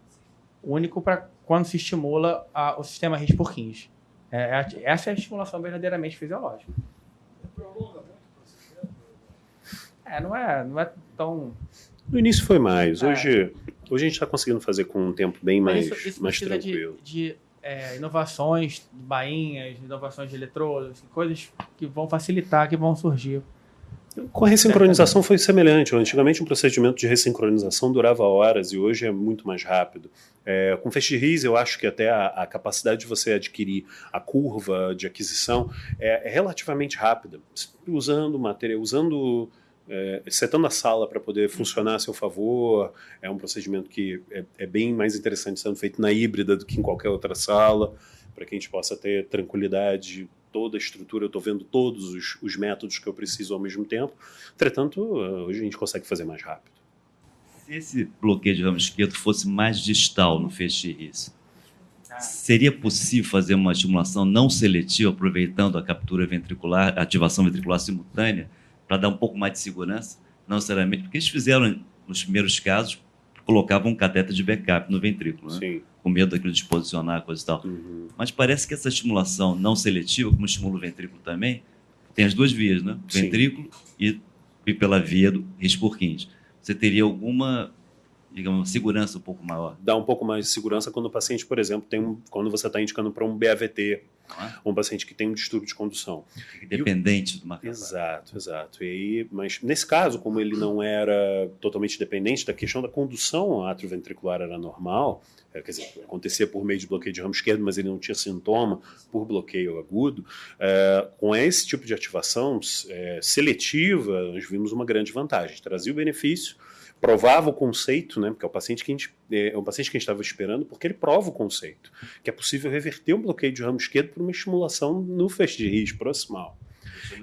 para quando se estimula o sistema RIS/Purkinje. Essa é a estimulação verdadeiramente fisiológica. Não é tão No início foi mais. Hoje a gente está conseguindo fazer com um tempo bem mais precisa tranquilo. de inovações, de bainhas, inovações de eletrodos, coisas que vão facilitar, que vão surgir. Com a ressincronização foi semelhante. Antigamente um procedimento de ressincronização durava horas e hoje é muito mais rápido. Com o FastRIS eu acho que até a capacidade de você adquirir a curva de aquisição é relativamente rápida. Usando material, setando a sala para poder funcionar a seu favor, é um procedimento que é bem mais interessante sendo feito na híbrida do que em qualquer outra sala, para que a gente possa ter tranquilidade, toda a estrutura, eu estou vendo todos os métodos que eu preciso ao mesmo tempo. Entretanto, hoje a gente consegue fazer mais rápido. Se esse bloqueio de ramo esquerdo fosse mais distal no FastRIS, seria possível fazer uma estimulação não seletiva, aproveitando a captura ventricular, a ativação ventricular simultânea, para dar um pouco mais de segurança? Não necessariamente, porque eles fizeram, nos primeiros casos, colocavam um cateter de backup no ventrículo, né? Sim. Com medo daquilo de posicionar, coisa e tal. Mas parece que essa estimulação não seletiva, como estimula o ventrículo também, tem as duas vias, né? Sim. Ventrículo e pela via do His-Purkinje. Você teria alguma, digamos, segurança um pouco maior? Dá um pouco mais de segurança quando o paciente, por exemplo, quando você está indicando para um BAVT, um paciente que tem um distúrbio de condução. Dependente do marcador. Exato. Mas nesse caso, como ele não era totalmente dependente da questão da condução atrioventricular era normal, quer dizer, acontecia por meio de bloqueio de ramo esquerdo, mas ele não tinha sintoma por bloqueio agudo, com esse tipo de ativação seletiva, nós vimos uma grande vantagem. Trazia o benefício, provava o conceito, né, porque é o paciente que a gente estava esperando, porque ele prova o conceito, que é possível reverter um bloqueio de ramo esquerdo por uma estimulação no FastRIS proximal.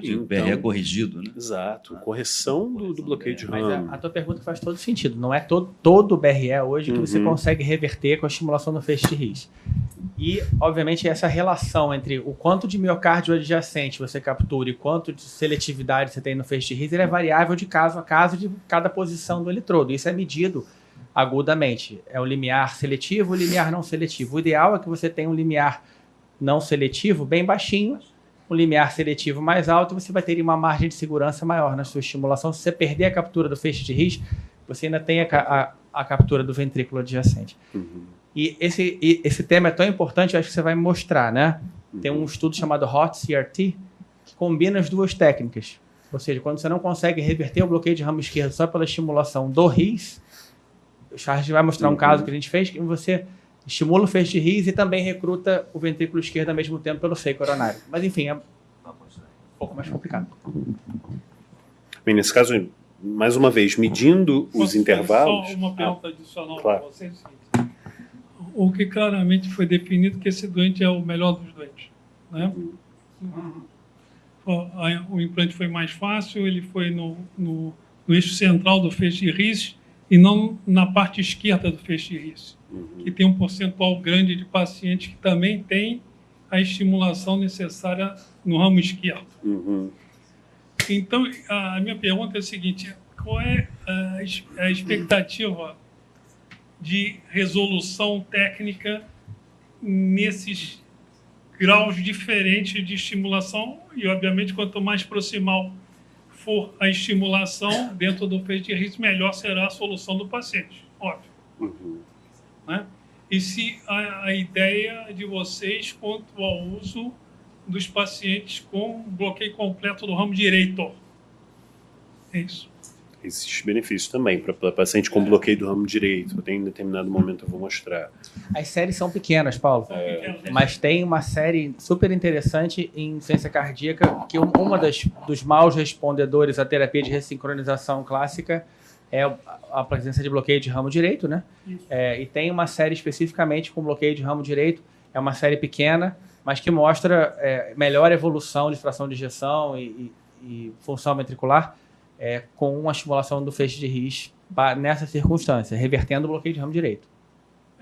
O BRE corrigido, né? Exato, correção do bloqueio de ramo. Mas a tua pergunta faz todo sentido. Não é todo o BRE hoje que você consegue reverter com a estimulação no FastRIS. E, obviamente, essa relação entre o quanto de miocárdio adjacente você captura e quanto de seletividade você tem no FastRIS, ele é variável de caso a caso de cada posição do eletrodo. Isso é medido agudamente. É o limiar seletivo, o limiar não seletivo. O ideal é que você tenha um limiar não seletivo bem baixinho, um limiar seletivo mais alto, você vai ter uma margem de segurança maior na sua estimulação. Se você perder a captura do FastRIS, você ainda tem a captura do ventrículo adjacente. E esse tema é tão importante, eu acho que você vai mostrar, né? Tem um estudo chamado HOT-CRT, que combina as duas técnicas. Ou seja, quando você não consegue reverter o bloqueio de ramo esquerdo só pela estimulação do RIS, o Charles vai mostrar um caso que a gente fez, que você estimula o FastRIS e também recruta o ventrículo esquerdo ao mesmo tempo pelo seio coronário. Mas, enfim, é um pouco mais complicado. Bem, nesse caso, mais uma vez, medindo os intervalos... Só uma pergunta adicional claro. para vocês. O que claramente foi definido que esse doente é o melhor dos doentes, né? O implante foi mais fácil, ele foi no eixo central do FastRIS e não na parte esquerda do FastRIS, que tem um percentual grande de pacientes que também tem a estimulação necessária no ramo esquerdo. Então, a minha pergunta é a seguinte: qual é a expectativa de resolução técnica nesses graus diferentes de estimulação? E, obviamente, quanto mais proximal for a estimulação dentro do FastRIS, melhor será a solução do paciente, óbvio. Né? E se a ideia de vocês quanto ao uso dos pacientes com bloqueio completo do ramo direito? É isso. Existem benefícios também para paciente com bloqueio do ramo direito. Em determinado momento eu vou mostrar. As séries são pequenas, Paulo, mas tem uma série super interessante em insuficiência cardíaca, que uma dos maus respondedores à terapia de ressincronização clássica é a presença de bloqueio de ramo direito, né? E tem uma série especificamente com bloqueio de ramo direito. É uma série pequena, mas que mostra melhor evolução de fração de ejeção e função ventricular com uma estimulação do feixe de RIS nessa circunstância, revertendo o bloqueio de ramo direito.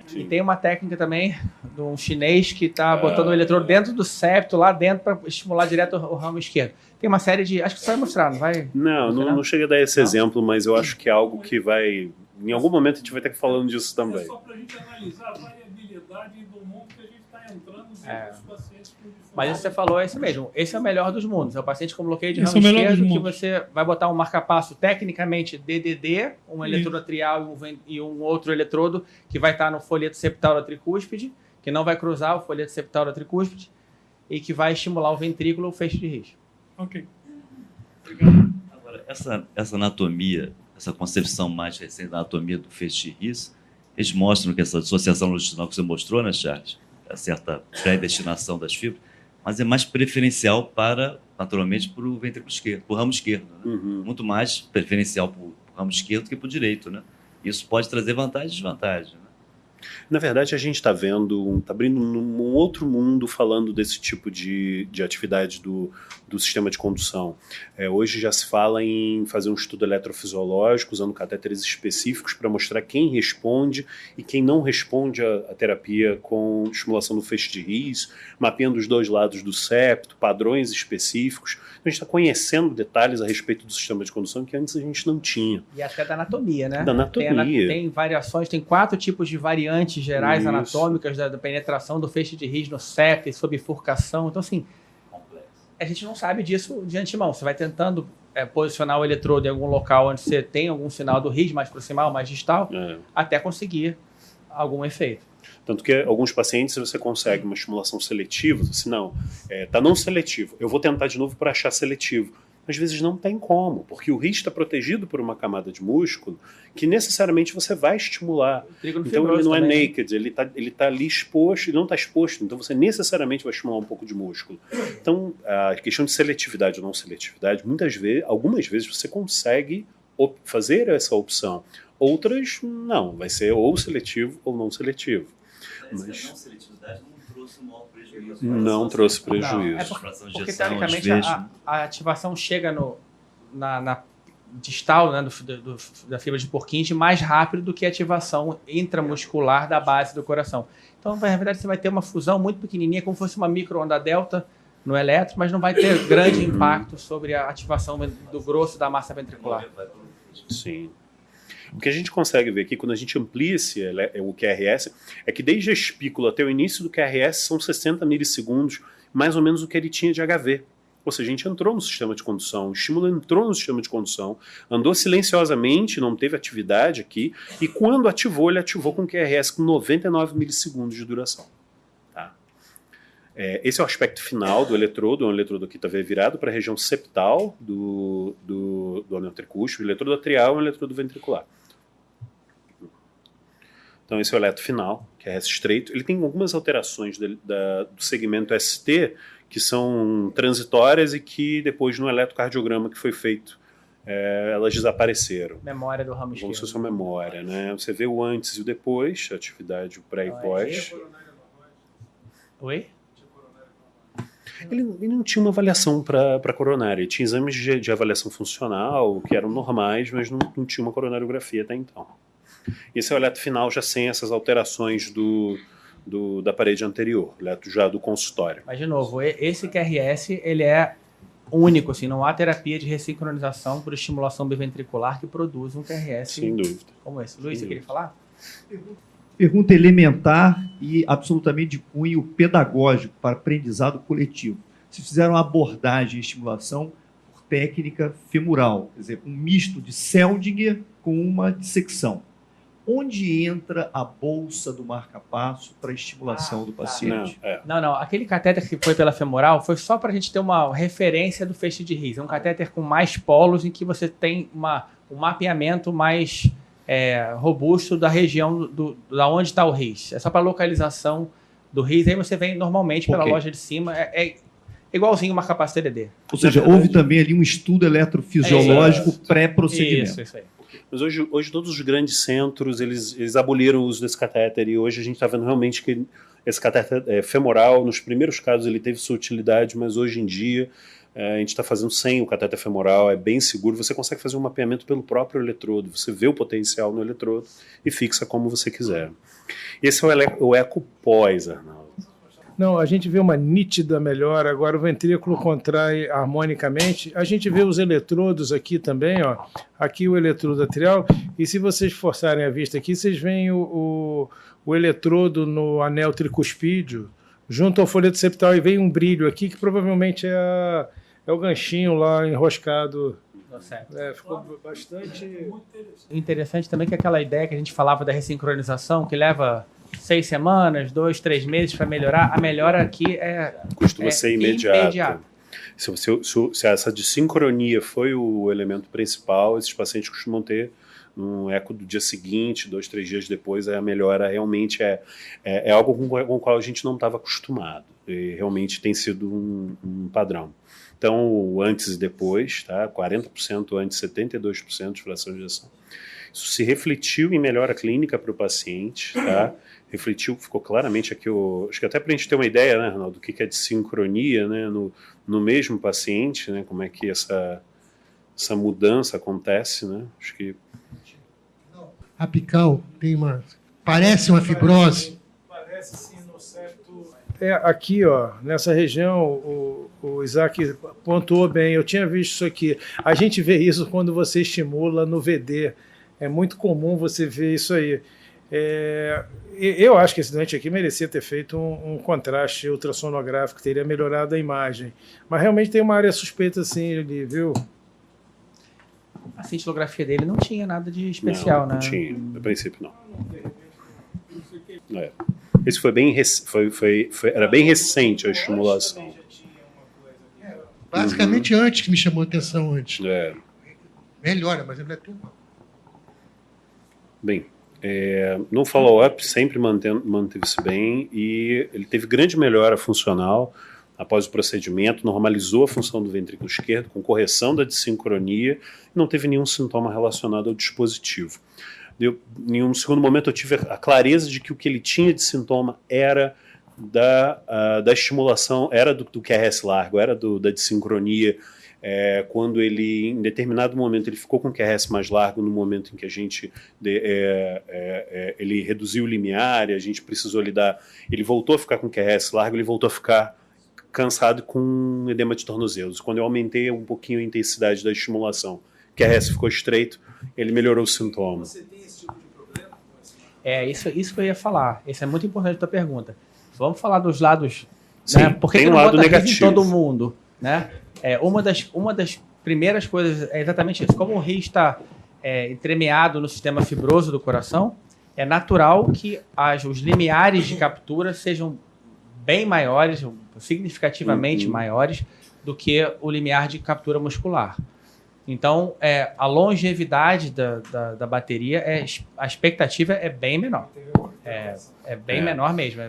Sim. E tem uma técnica também de um chinês que está botando o eletrodo dentro do septo, lá dentro, para estimular direto o ramo esquerdo. Tem uma série de... Acho que você vai mostrar, não vai? Não chega a dar esse exemplo, mas eu acho que é algo que vai... Em algum momento a gente vai ter que falando disso também. É só para a gente analisar a variabilidade do mundo que a gente está entrando dentro dos pacientes com Mas isso que você falou é isso mesmo. Esse é o melhor dos mundos. É o paciente com bloqueio de Esse ramo é o melhor esquerdo dos que mundos. você vai botar um marca-passo tecnicamente DDD, um eletrodo atrial e um outro eletrodo que vai estar no folheto septal da tricúspide, que não vai cruzar o folheto septal da tricúspide e que vai estimular o ventrículo, o feixe de Risch. Ok. Agora, essa anatomia, essa concepção mais recente da anatomia do feixe de Risch, eles mostram que essa associação longitudinal que você mostrou, né, Charles? A certa predestinação das fibras, mas é mais preferencial naturalmente, para o ventrículo esquerdo, para o ramo esquerdo. Né? Muito mais preferencial para o ramo esquerdo que para o direito. Né? Isso pode trazer vantagens e desvantagens. Né? Na verdade, a gente está vendo, está abrindo um outro mundo falando desse tipo de atividade do sistema de condução. Hoje já se fala em fazer um estudo eletrofisiológico usando catéteres específicos para mostrar quem responde e quem não responde à terapia com estimulação do feixe de Risch, mapeando os dois lados do septo, padrões específicos. Então, a gente está conhecendo detalhes a respeito do sistema de condução que antes a gente não tinha. E até da anatomia, né? Da anatomia. Tem variações, tem 4 tipos de variantes gerais Isso. anatômicas da penetração do feixe de Risch no septo e sob bifurcação. Então, assim, a gente não sabe disso de antemão. Você vai tentando posicionar o eletrodo em algum local onde você tem algum sinal do Risch mais proximal, mais distal, até conseguir algum efeito. Tanto que alguns pacientes você consegue uma estimulação seletiva, você não, tá não seletivo, eu vou tentar de novo para achar seletivo. Às vezes não tem como, porque o Risch está protegido por uma camada de músculo que necessariamente você vai estimular. Então ele não é naked, ele tá ali exposto, ele não está exposto, então você necessariamente vai estimular um pouco de músculo. Então a questão de seletividade ou não seletividade, algumas vezes você consegue fazer essa opção. Outras não, vai ser ou seletivo ou não seletivo. Mas a não seletividade não trouxe um maior prejuízo. Não trouxe prejuízo. Porque teoricamente a ativação chega na distal, né, da fibra de Purkinje mais rápido do que a ativação intramuscular da base do coração. Então, na verdade, você vai ter uma fusão muito pequenininha, como se fosse uma micro-onda delta no eletro, mas não vai ter grande impacto sobre a ativação do grosso da massa ventricular. Sim. O que a gente consegue ver aqui, quando a gente amplia o QRS, é que desde a espícula até o início do QRS são 60 milissegundos, mais ou menos o que ele tinha de HV. Ou seja, a gente entrou no sistema de condução, o estímulo entrou no sistema de condução, andou silenciosamente, não teve atividade aqui, e quando ativou, ele ativou com QRS com 99 milissegundos de duração. Tá? Esse é o aspecto final do eletrodo. O eletrodo aqui está virado para a região septal do anel tricúspide. O eletrodo atrial é um eletrodo ventricular. Então esse é o eletro final, que é estreito. Ele tem algumas alterações do segmento ST que são transitórias e que depois no eletrocardiograma que foi feito, elas desapareceram. Memória do ramo esquerdo. Como se fosse uma memória, né? Você vê o antes e o depois, a atividade, o pré e pós. Oi? Ele não tinha uma avaliação para coronária, ele tinha exames de avaliação funcional, que eram normais, mas não tinha uma coronariografia até então. Esse é o eletro final já sem essas alterações da parede anterior, eletro já do consultório. Mas, de novo, esse QRS ele é único, assim, não há terapia de ressincronização por estimulação biventricular que produz um QRS Sem dúvida. Como esse. Luiz, você queria falar? Pergunta elementar e absolutamente de cunho pedagógico para aprendizado coletivo. Se fizeram uma abordagem e estimulação por técnica femoral, quer dizer, um misto de Seldinger com uma dissecção. Onde entra a bolsa do marca-passo para a estimulação do paciente? Não. Aquele catéter que foi pela femoral foi só para a gente ter uma referência do feixe de Risch. É um catéter com mais polos em que você tem um mapeamento mais robusto da região da onde está o Risch. É só para localização do Risch. Aí você vem normalmente pela loja de cima. É igualzinho o marca-passo TDD. Ou seja, houve também ali um estudo eletrofisiológico pré-procedimento. Isso aí. Mas hoje todos os grandes centros, eles aboliram o uso desse catéter e hoje a gente está vendo realmente que esse catéter femoral, nos primeiros casos ele teve sua utilidade, mas hoje em dia a gente está fazendo sem o catéter femoral, é bem seguro, você consegue fazer um mapeamento pelo próprio eletrodo, você vê o potencial no eletrodo e fixa como você quiser. Esse é o eco pós, Arnaldo. Não, a gente vê uma nítida melhora. Agora o ventrículo contrai harmonicamente. A gente vê os eletrodos aqui também, ó. Aqui o eletrodo atrial. E se vocês forçarem a vista aqui, vocês veem o eletrodo no anel tricuspídeo, junto ao folheto septal e vem um brilho aqui que provavelmente é o ganchinho lá enroscado. Ficou bastante... Interessante também que aquela ideia que a gente falava da ressincronização, que leva 6 semanas, 2, 3 meses para melhorar, a melhora aqui costuma ser imediata. Se essa desincronia foi o elemento principal, esses pacientes costumam ter um eco do dia seguinte, 2, 3 dias depois, a melhora realmente é algo com o qual a gente não estava acostumado. E realmente tem sido um padrão. Então, o antes e depois, tá? 40% antes, 72% de fração de ejeção. Isso se refletiu em melhora clínica para o paciente, tá? Refletiu, ficou claramente aqui, acho que até para a gente ter uma ideia, né, Arnaldo, do que é desincronia, né, no mesmo paciente, né, como é que essa mudança acontece, né? Acho que apical parece uma fibrose. Parece sim, no septo. Aqui, ó, nessa região, o Isaac pontuou bem. Eu tinha visto isso aqui. A gente vê isso quando você estimula no VD. É muito comum você ver isso aí. Eu acho que esse doente aqui merecia ter feito um contraste ultrassonográfico, teria melhorado a imagem. Mas realmente tem uma área suspeita assim ali, viu? A cintilografia dele não tinha nada de especial, não, né? Não tinha, a princípio não. Esse foi bem era bem recente a estimulação. Basicamente antes que me chamou a atenção antes. Melhora, mas ainda tem uma. Bem, no follow-up sempre manteve-se bem e ele teve grande melhora funcional após o procedimento, normalizou a função do ventrículo esquerdo com correção da desincronia e não teve nenhum sintoma relacionado ao dispositivo. Em um segundo momento eu tive a clareza de que o que ele tinha de sintoma era da estimulação, era do QRS largo, era da desincronia, quando ele, em determinado momento, ele ficou com o QRS mais largo no momento em que a gente ele reduziu o limiar e a gente precisou lidar, ele voltou a ficar com o QRS largo, ele voltou a ficar cansado com edema de tornozelos. Quando eu aumentei um pouquinho a intensidade da estimulação, o QRS ficou estreito, ele melhorou o sintoma. Você tem esse tipo de problema? Isso que eu ia falar. Isso é muito importante a tua pergunta. Vamos falar dos lados. Sim, né? Por que tem que um não lado bota negativo RIS em todo mundo? Né? Uma das primeiras coisas é exatamente isso. Como o RIS está entremeado no sistema fibroso do coração, é natural que os limiares de captura sejam bem maiores, significativamente maiores, do que o limiar de captura muscular. Então, a longevidade da bateria, a expectativa é bem menor. É bem menor mesmo,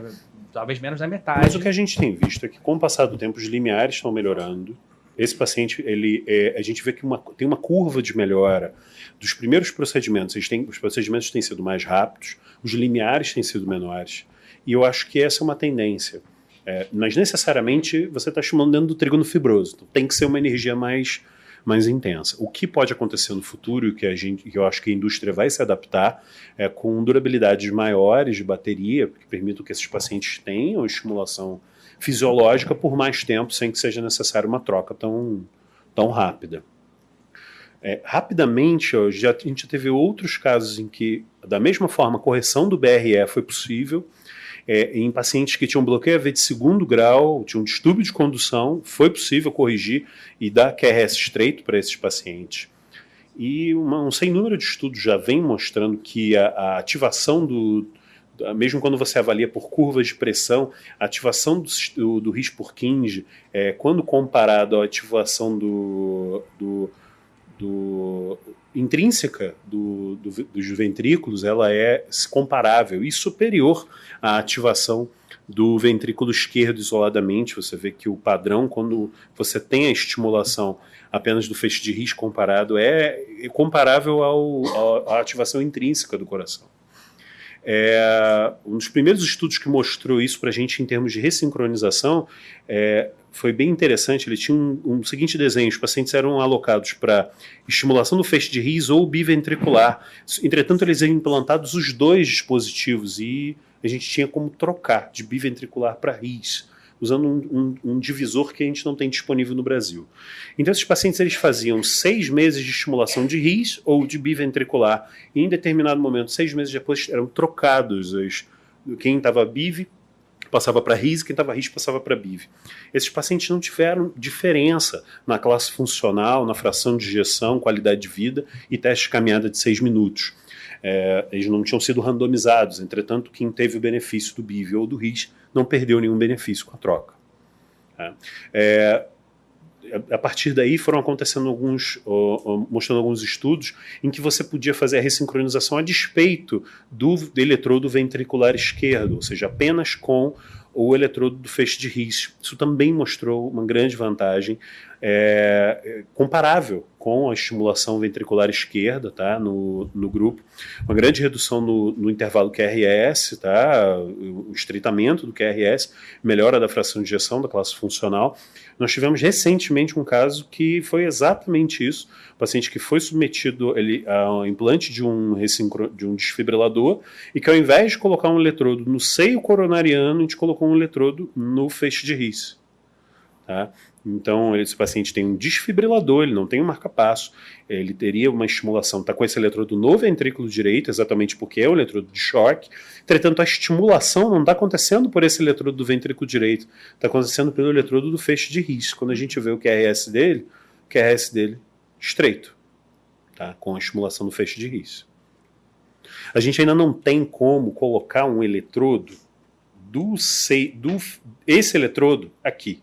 talvez menos da metade. Mas o que a gente tem visto é que, com o passar do tempo, os limiares estão melhorando. Esse paciente, a gente vê que tem uma curva de melhora dos primeiros procedimentos. Os procedimentos têm sido mais rápidos, os limiares têm sido menores. E eu acho que essa é uma tendência. Mas necessariamente você está estimulando dentro do trígono fibroso. Então tem que ser uma energia mais intensa. O que pode acontecer no futuro, que eu acho que a indústria vai se adaptar, com durabilidades maiores de bateria, que permitam que esses pacientes tenham estimulação fisiológica por mais tempo, sem que seja necessária uma troca tão rápida. Rapidamente, a gente já teve outros casos em que, da mesma forma, a correção do BRE foi possível, em pacientes que tinham bloqueio AV de segundo grau, tinham distúrbio de condução, foi possível corrigir e dar QRS estreito para esses pacientes. E um sem número de estudos já vem mostrando que a ativação mesmo quando você avalia por curvas de pressão, a ativação do RIS por Kinge, quando comparado à ativação intrínseca dos ventrículos, ela é comparável e superior à ativação do ventrículo esquerdo isoladamente. Você vê que o padrão, quando você tem a estimulação apenas do feixe de RIS comparado, é comparável à ativação intrínseca do coração. Um dos primeiros estudos que mostrou isso para a gente em termos de ressincronização foi bem interessante. Ele tinha um seguinte desenho: os pacientes eram alocados para estimulação do feixe de RIS ou biventricular. Entretanto, eles eram implantados os dois dispositivos e a gente tinha como trocar de biventricular para RIS, usando um divisor que a gente não tem disponível no Brasil. Então, esses pacientes eles faziam 6 meses de estimulação de RIS ou de biventricular, e em determinado momento, 6 meses depois, eram trocados. Quem estava biv passava para RIS, quem estava RIS passava para BIV. Esses pacientes não tiveram diferença na classe funcional, na fração de ejeção, qualidade de vida e teste de caminhada de 6 minutos. Eles não tinham sido randomizados, entretanto, quem teve o benefício do BIV ou do RIS não perdeu nenhum benefício com a troca. A partir daí foram acontecendo mostrando alguns estudos em que você podia fazer a ressincronização a despeito do eletrodo ventricular esquerdo, ou seja, apenas com o eletrodo do feixe de RIS. Isso também mostrou uma grande vantagem comparável com a estimulação ventricular esquerda, tá, no grupo. Uma grande redução no intervalo QRS, tá, o estreitamento do QRS, melhora da fração de ejeção da classe funcional. Nós tivemos recentemente um caso que foi exatamente isso, um paciente que foi submetido ao implante de um desfibrilador e que ao invés de colocar um eletrodo no seio coronariano, a gente colocou um eletrodo no feixe de RIS. Tá? Então, esse paciente tem um desfibrilador, ele não tem um marca-passo, ele teria uma estimulação, está com esse eletrodo no ventrículo direito, exatamente porque é o eletrodo de choque. Entretanto, a estimulação não está acontecendo por esse eletrodo do ventrículo direito, está acontecendo pelo eletrodo do feixe de RIS. Quando a gente vê o QRS dele estreito, tá? Com a estimulação do feixe de RIS. A gente ainda não tem como colocar um eletrodo esse eletrodo aqui,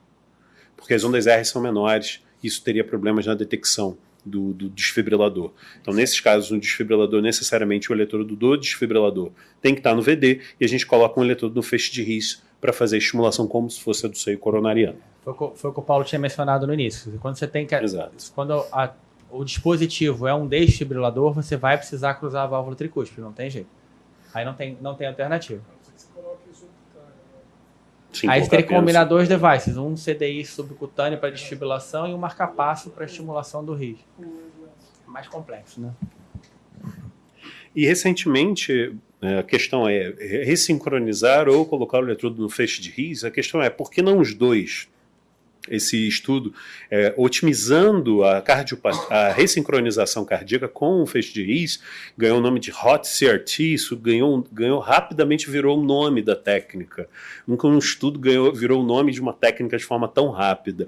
porque as ondas R são menores, isso teria problemas na detecção do desfibrilador. Então, nesses casos, no desfibrilador, necessariamente o eletrodo do desfibrilador tem que estar no VD, e a gente coloca um eletrodo no feixe de RIS para fazer a estimulação como se fosse a do seio coronariano. Foi o que o Paulo tinha mencionado no início. Quando você tem que... Exato. Quando o dispositivo é um desfibrilador, você vai precisar cruzar a válvula tricúspide, não tem jeito. Aí não tem alternativa. Sim, aí você teria que combinar dois devices, um CDI subcutâneo para desfibrilação e um marca-passo para estimulação do RIS. Mais complexo, né? E recentemente, a questão é ressincronizar ou colocar o eletrodo no feixe de RIS. A questão é, por que não os dois? Esse estudo, otimizando a ressincronização cardíaca com o feixe de RIS, ganhou o nome de Hot CRT. Isso ganhou rapidamente, virou o nome da técnica. Nunca um estudo virou o nome de uma técnica de forma tão rápida,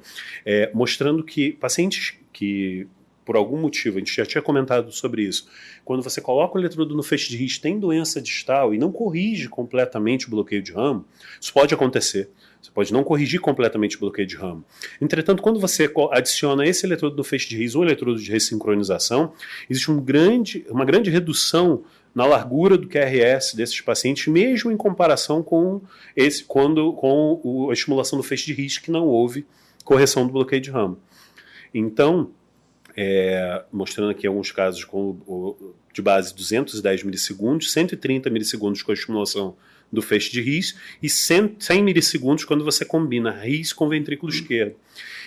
mostrando que pacientes que, por algum motivo, a gente já tinha comentado sobre isso, quando você coloca o eletrodo no feixe de RIS, tem doença distal e não corrige completamente o bloqueio de ramo, isso pode acontecer. Você pode não corrigir completamente o bloqueio de ramo. Entretanto, quando você adiciona esse eletrodo no feixe de RIS ou eletrodo de ressincronização, existe uma grande redução na largura do QRS desses pacientes, mesmo em comparação com a estimulação do feixe de RIS, que não houve correção do bloqueio de ramo. Então, mostrando aqui alguns casos de base 210 milissegundos, 130 milissegundos com a estimulação do feixe de RIS e 100 milissegundos quando você combina RIS com ventrículo esquerdo.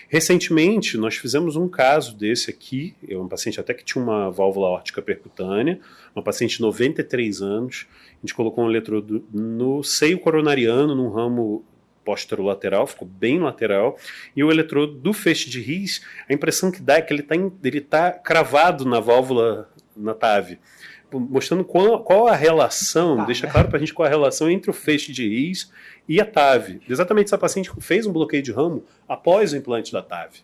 Recentemente, nós fizemos um caso desse aqui, um paciente até que tinha uma válvula aórtica percutânea, uma paciente de 93 anos, a gente colocou um eletrodo no seio coronariano, num ramo posterolateral, ficou bem lateral, e o eletrodo do feixe de RIS, a impressão que dá é que ele está cravado na válvula, na TAV, mostrando qual a relação, deixa claro para a gente qual a relação entre o feixe de RIS e a TAV. Exatamente essa paciente fez um bloqueio de ramo após o implante da TAV.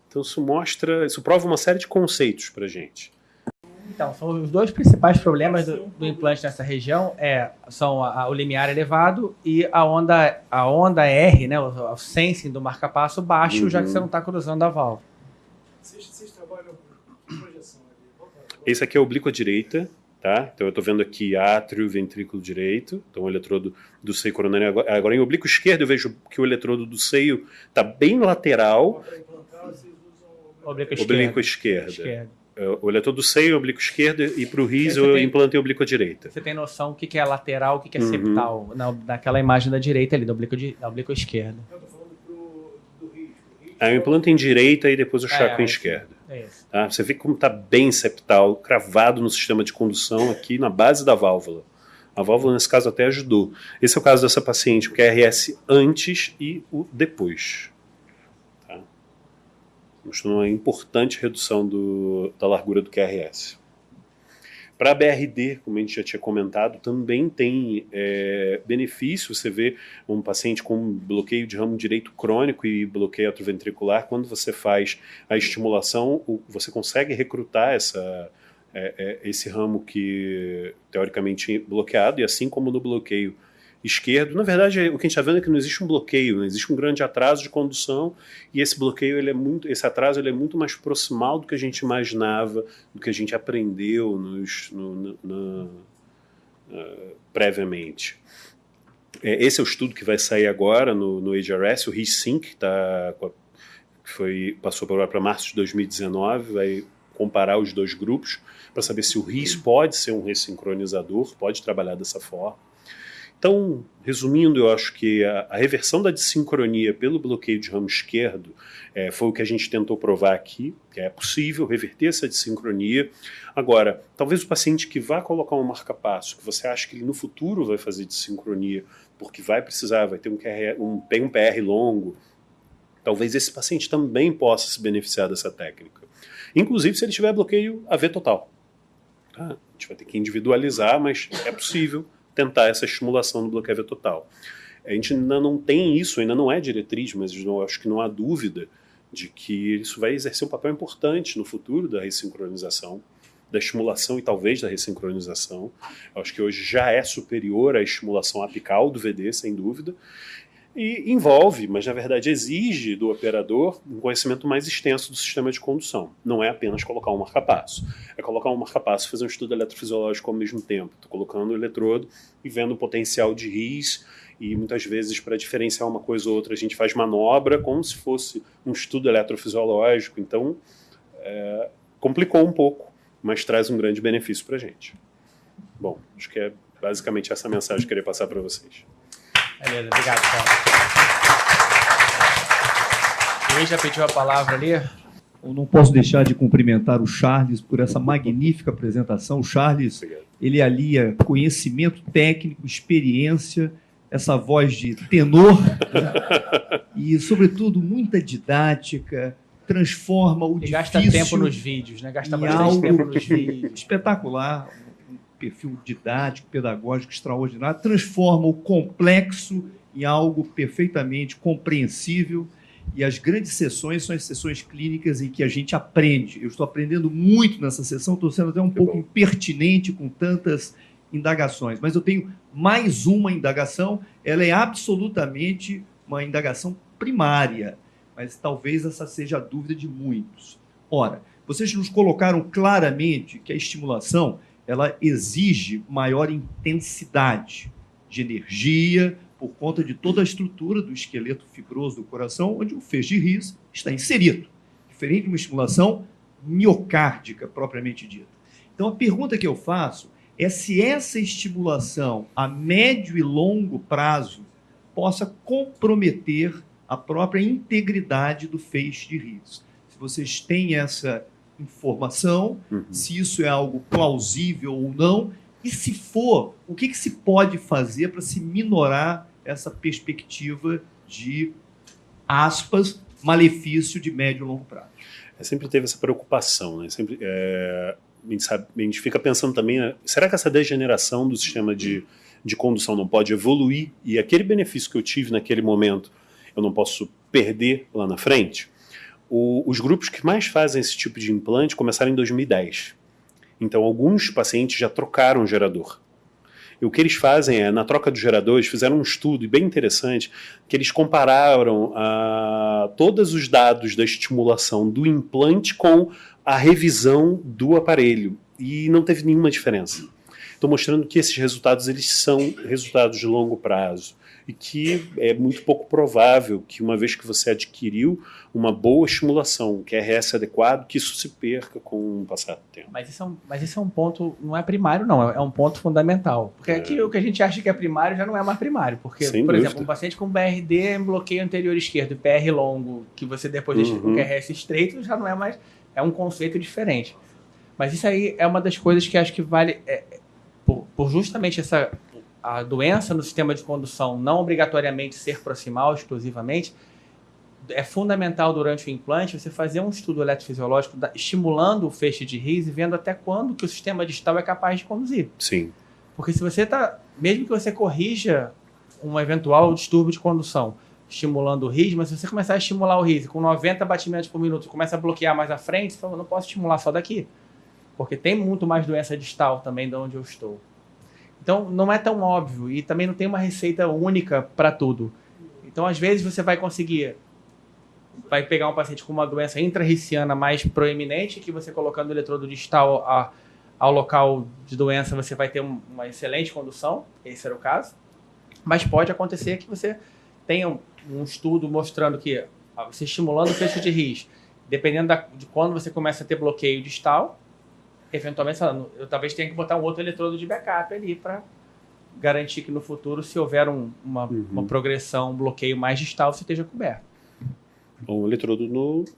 Então isso prova uma série de conceitos para a gente. Então, são os dois principais problemas do implante nessa região, são o limiar elevado e a onda R, né, o sensing do marca-passo baixo, já que você não está cruzando a válvula. Vocês trabalham com projeção ali? Esse aqui é a oblíqua direita, tá? Então eu estou vendo aqui átrio, ventrículo direito, então o eletrodo do seio coronariano. Agora em oblíqua esquerda eu vejo que o eletrodo do seio está bem lateral. Para implantar, vocês usam oblíqua esquerda. O eletrodo do seio, oblíqua esquerda, e para o RIS eu implantei oblíqua direita. Você tem noção do que é lateral, o que é septal, naquela imagem da direita ali, da oblíqua esquerda. Eu estou falando do RIS. Aí eu implanto em direita e depois eu chaco em esquerda. Tá? Você vê como está bem septal, cravado no sistema de condução aqui na base da válvula. A válvula, nesse caso, até ajudou. Esse é o caso dessa paciente, o QRS antes e o depois. Tá? Mostrando uma importante redução da largura do QRS. Para a BRD, como a gente já tinha comentado, também tem benefício. Você vê um paciente com bloqueio de ramo direito crônico e bloqueio atrioventricular, quando você faz a estimulação, você consegue recrutar esse ramo que teoricamente é bloqueado, e assim como no bloqueio esquerdo, na verdade o que a gente está vendo é que não existe um bloqueio, né? Existe um grande atraso de condução, e esse bloqueio, esse atraso ele é muito mais proximal do que a gente imaginava, do que a gente aprendeu previamente. Esse é o estudo que vai sair agora no HRS, o RIS-SYNC, passou para março de 2019, vai comparar os dois grupos para saber se o RIS pode ser um ressincronizador, pode trabalhar dessa forma. Então, resumindo, eu acho que a reversão da dissincronia pelo bloqueio de ramo esquerdo foi o que a gente tentou provar aqui, que é possível reverter essa dissincronia. Agora, talvez o paciente que vá colocar um marca-passo, que você acha que ele no futuro vai fazer dissincronia, porque vai ter um PR longo, talvez esse paciente também possa se beneficiar dessa técnica. Inclusive se ele tiver bloqueio AV total. A gente vai ter que individualizar, mas é possível tentar essa estimulação do bloqueio AV total. A gente ainda não tem isso, ainda não é diretriz, mas eu acho que não há dúvida de que isso vai exercer um papel importante no futuro da ressincronização, da estimulação e talvez da ressincronização. Eu acho que hoje já é superior à estimulação apical do VD, sem dúvida, e envolve, mas na verdade exige do operador um conhecimento mais extenso do sistema de condução. Não é apenas colocar um marca-passo. É colocar um marca-passo e fazer um estudo eletrofisiológico ao mesmo tempo. Estou colocando o eletrodo e vendo o potencial de RIS, e muitas vezes para diferenciar uma coisa ou outra a gente faz manobra como se fosse um estudo eletrofisiológico. Então complicou um pouco, mas traz um grande benefício para a gente. Bom, acho que é basicamente essa mensagem que eu queria passar para vocês. Beleza, obrigado, Paulo. O Luiz já pediu a palavra ali. Eu não posso deixar de cumprimentar o Charles por essa magnífica apresentação. O Charles, ele alia conhecimento técnico, experiência, essa voz de tenor, né? E, sobretudo, muita didática, transforma o difícil... Gasta tempo nos vídeos, né? Gasta bastante tempo nos vídeos. Espetacular. Perfil didático, pedagógico extraordinário, transforma o complexo em algo perfeitamente compreensível, e as grandes sessões são as sessões clínicas em que a gente aprende. Eu estou aprendendo muito nessa sessão, estou sendo até um pouco impertinente com tantas indagações, mas eu tenho mais uma indagação, ela é absolutamente uma indagação primária, mas talvez essa seja a dúvida de muitos. Ora, vocês nos colocaram claramente que a estimulação ela exige maior intensidade de energia por conta de toda a estrutura do esqueleto fibroso do coração, onde o feixe de RIS está inserido, diferente de uma estimulação miocárdica, propriamente dita. Então, a pergunta que eu faço é se essa estimulação a médio e longo prazo possa comprometer a própria integridade do feixe de RIS. Se vocês têm essa informação, se isso é algo plausível ou não, e se for, o que se pode fazer para se minorar essa perspectiva de, aspas, malefício de médio e longo prazo? Sempre teve essa preocupação, né? A gente fica pensando também, será que essa degeneração do sistema de condução não pode evoluir, e aquele benefício que eu tive naquele momento eu não posso perder lá na frente? Os grupos que mais fazem esse tipo de implante começaram em 2010. Então, alguns pacientes já trocaram o gerador. E o que eles fazem na troca dos geradores, fizeram um estudo bem interessante, que eles compararam todos os dados da estimulação do implante com a revisão do aparelho. E não teve nenhuma diferença. Estou mostrando que esses resultados eles são resultados de longo prazo. E que é muito pouco provável que, uma vez que você adquiriu uma boa estimulação, um QRS adequado, que isso se perca com o passar do tempo. Mas isso é um ponto, não é primário não, é um ponto fundamental. Porque aqui o que a gente acha que é primário já não é mais primário. Porque, Sem por dúvida. exemplo, um paciente com BRD, bloqueio anterior esquerdo e PR longo, que você depois deixa com QRS estreito, já não é mais, é um conceito diferente. Mas isso aí é uma das coisas que acho que vale, por justamente a doença no sistema de condução não obrigatoriamente ser proximal exclusivamente, é fundamental durante o implante você fazer um estudo eletrofisiológico estimulando o feixe de RIS e vendo até quando que o sistema distal é capaz de conduzir. Sim. Porque se você mesmo que você corrija um eventual distúrbio de condução, estimulando o RIS, mas se você começar a estimular o RIS com 90 batimentos por minuto, começa a bloquear mais à frente, você fala, não posso estimular só daqui. Porque tem muito mais doença distal também de onde eu estou. Então, não é tão óbvio e também não tem uma receita única para tudo. Então, às vezes, você vai pegar um paciente com uma doença intra-riciana mais proeminente, que você colocando o eletrodo distal ao local de doença, você vai ter uma excelente condução, esse era o caso. Mas pode acontecer que você tenha um estudo mostrando que você estimulando o feixe de RIS, dependendo de quando você começa a ter bloqueio distal, eventualmente eu talvez tenha que botar um outro eletrodo de backup ali para garantir que no futuro, se houver uma progressão, um bloqueio mais distal, você esteja coberto. O eletrodo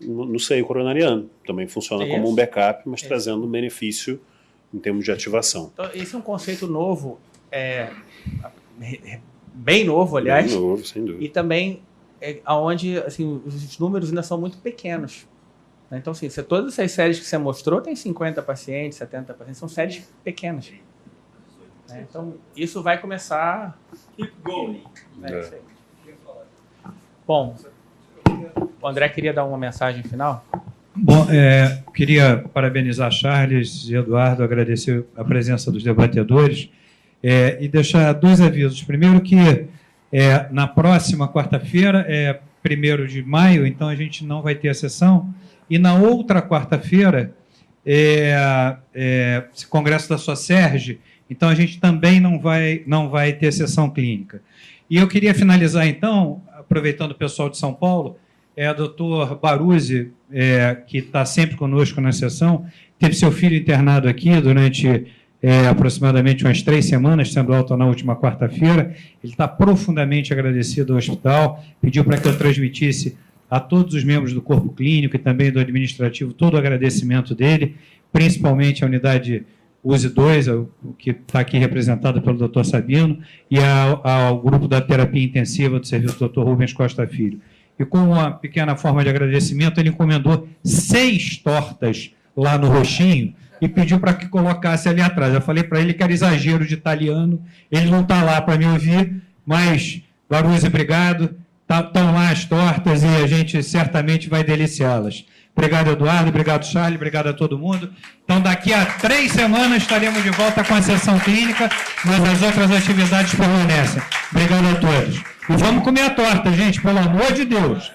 no seio coronariano também funciona como um backup, mas trazendo um benefício em termos de ativação. Então, esse é um conceito novo, bem novo, aliás. Bem novo, sem dúvida. E também onde assim, os números ainda são muito pequenos. Né? Então, assim, todas essas séries que você mostrou, tem 50 pacientes, 70 pacientes, são séries pequenas. Né? Então, isso vai começar... Keep going. Bom, o André queria dar uma mensagem final? Bom, queria parabenizar Charles e Eduardo, agradecer a presença dos debatedores e deixar 2 avisos. Primeiro que na próxima quarta-feira, 1º de maio, então a gente não vai ter a sessão, e na outra quarta-feira, congresso da SOCERJ, então a gente também não vai ter sessão clínica. E eu queria finalizar, então, aproveitando o pessoal de São Paulo, o doutor Baruzzi, que está sempre conosco na sessão, teve seu filho internado aqui durante aproximadamente umas 3 semanas, sendo alta na última quarta-feira. Ele está profundamente agradecido ao hospital, pediu para que eu transmitisse a todos os membros do corpo clínico e também do administrativo todo o agradecimento dele, principalmente à unidade USE 2, que está aqui representado pelo doutor Sabino, e ao grupo da terapia intensiva do serviço do doutor Rubens Costa Filho. E com uma pequena forma de agradecimento, ele encomendou 6 tortas lá no Roxinho e pediu para que colocasse ali atrás. Eu falei para ele que era exagero de italiano, ele não está lá para me ouvir, mas, Baruzzi, obrigado. Estão lá as tortas e a gente certamente vai deliciá-las. Obrigado, Eduardo, obrigado, Charles, obrigado a todo mundo. Então, daqui a 3 semanas estaremos de volta com a sessão clínica, mas as outras atividades permanecem. Obrigado a todos. E vamos comer a torta, gente, pelo amor de Deus.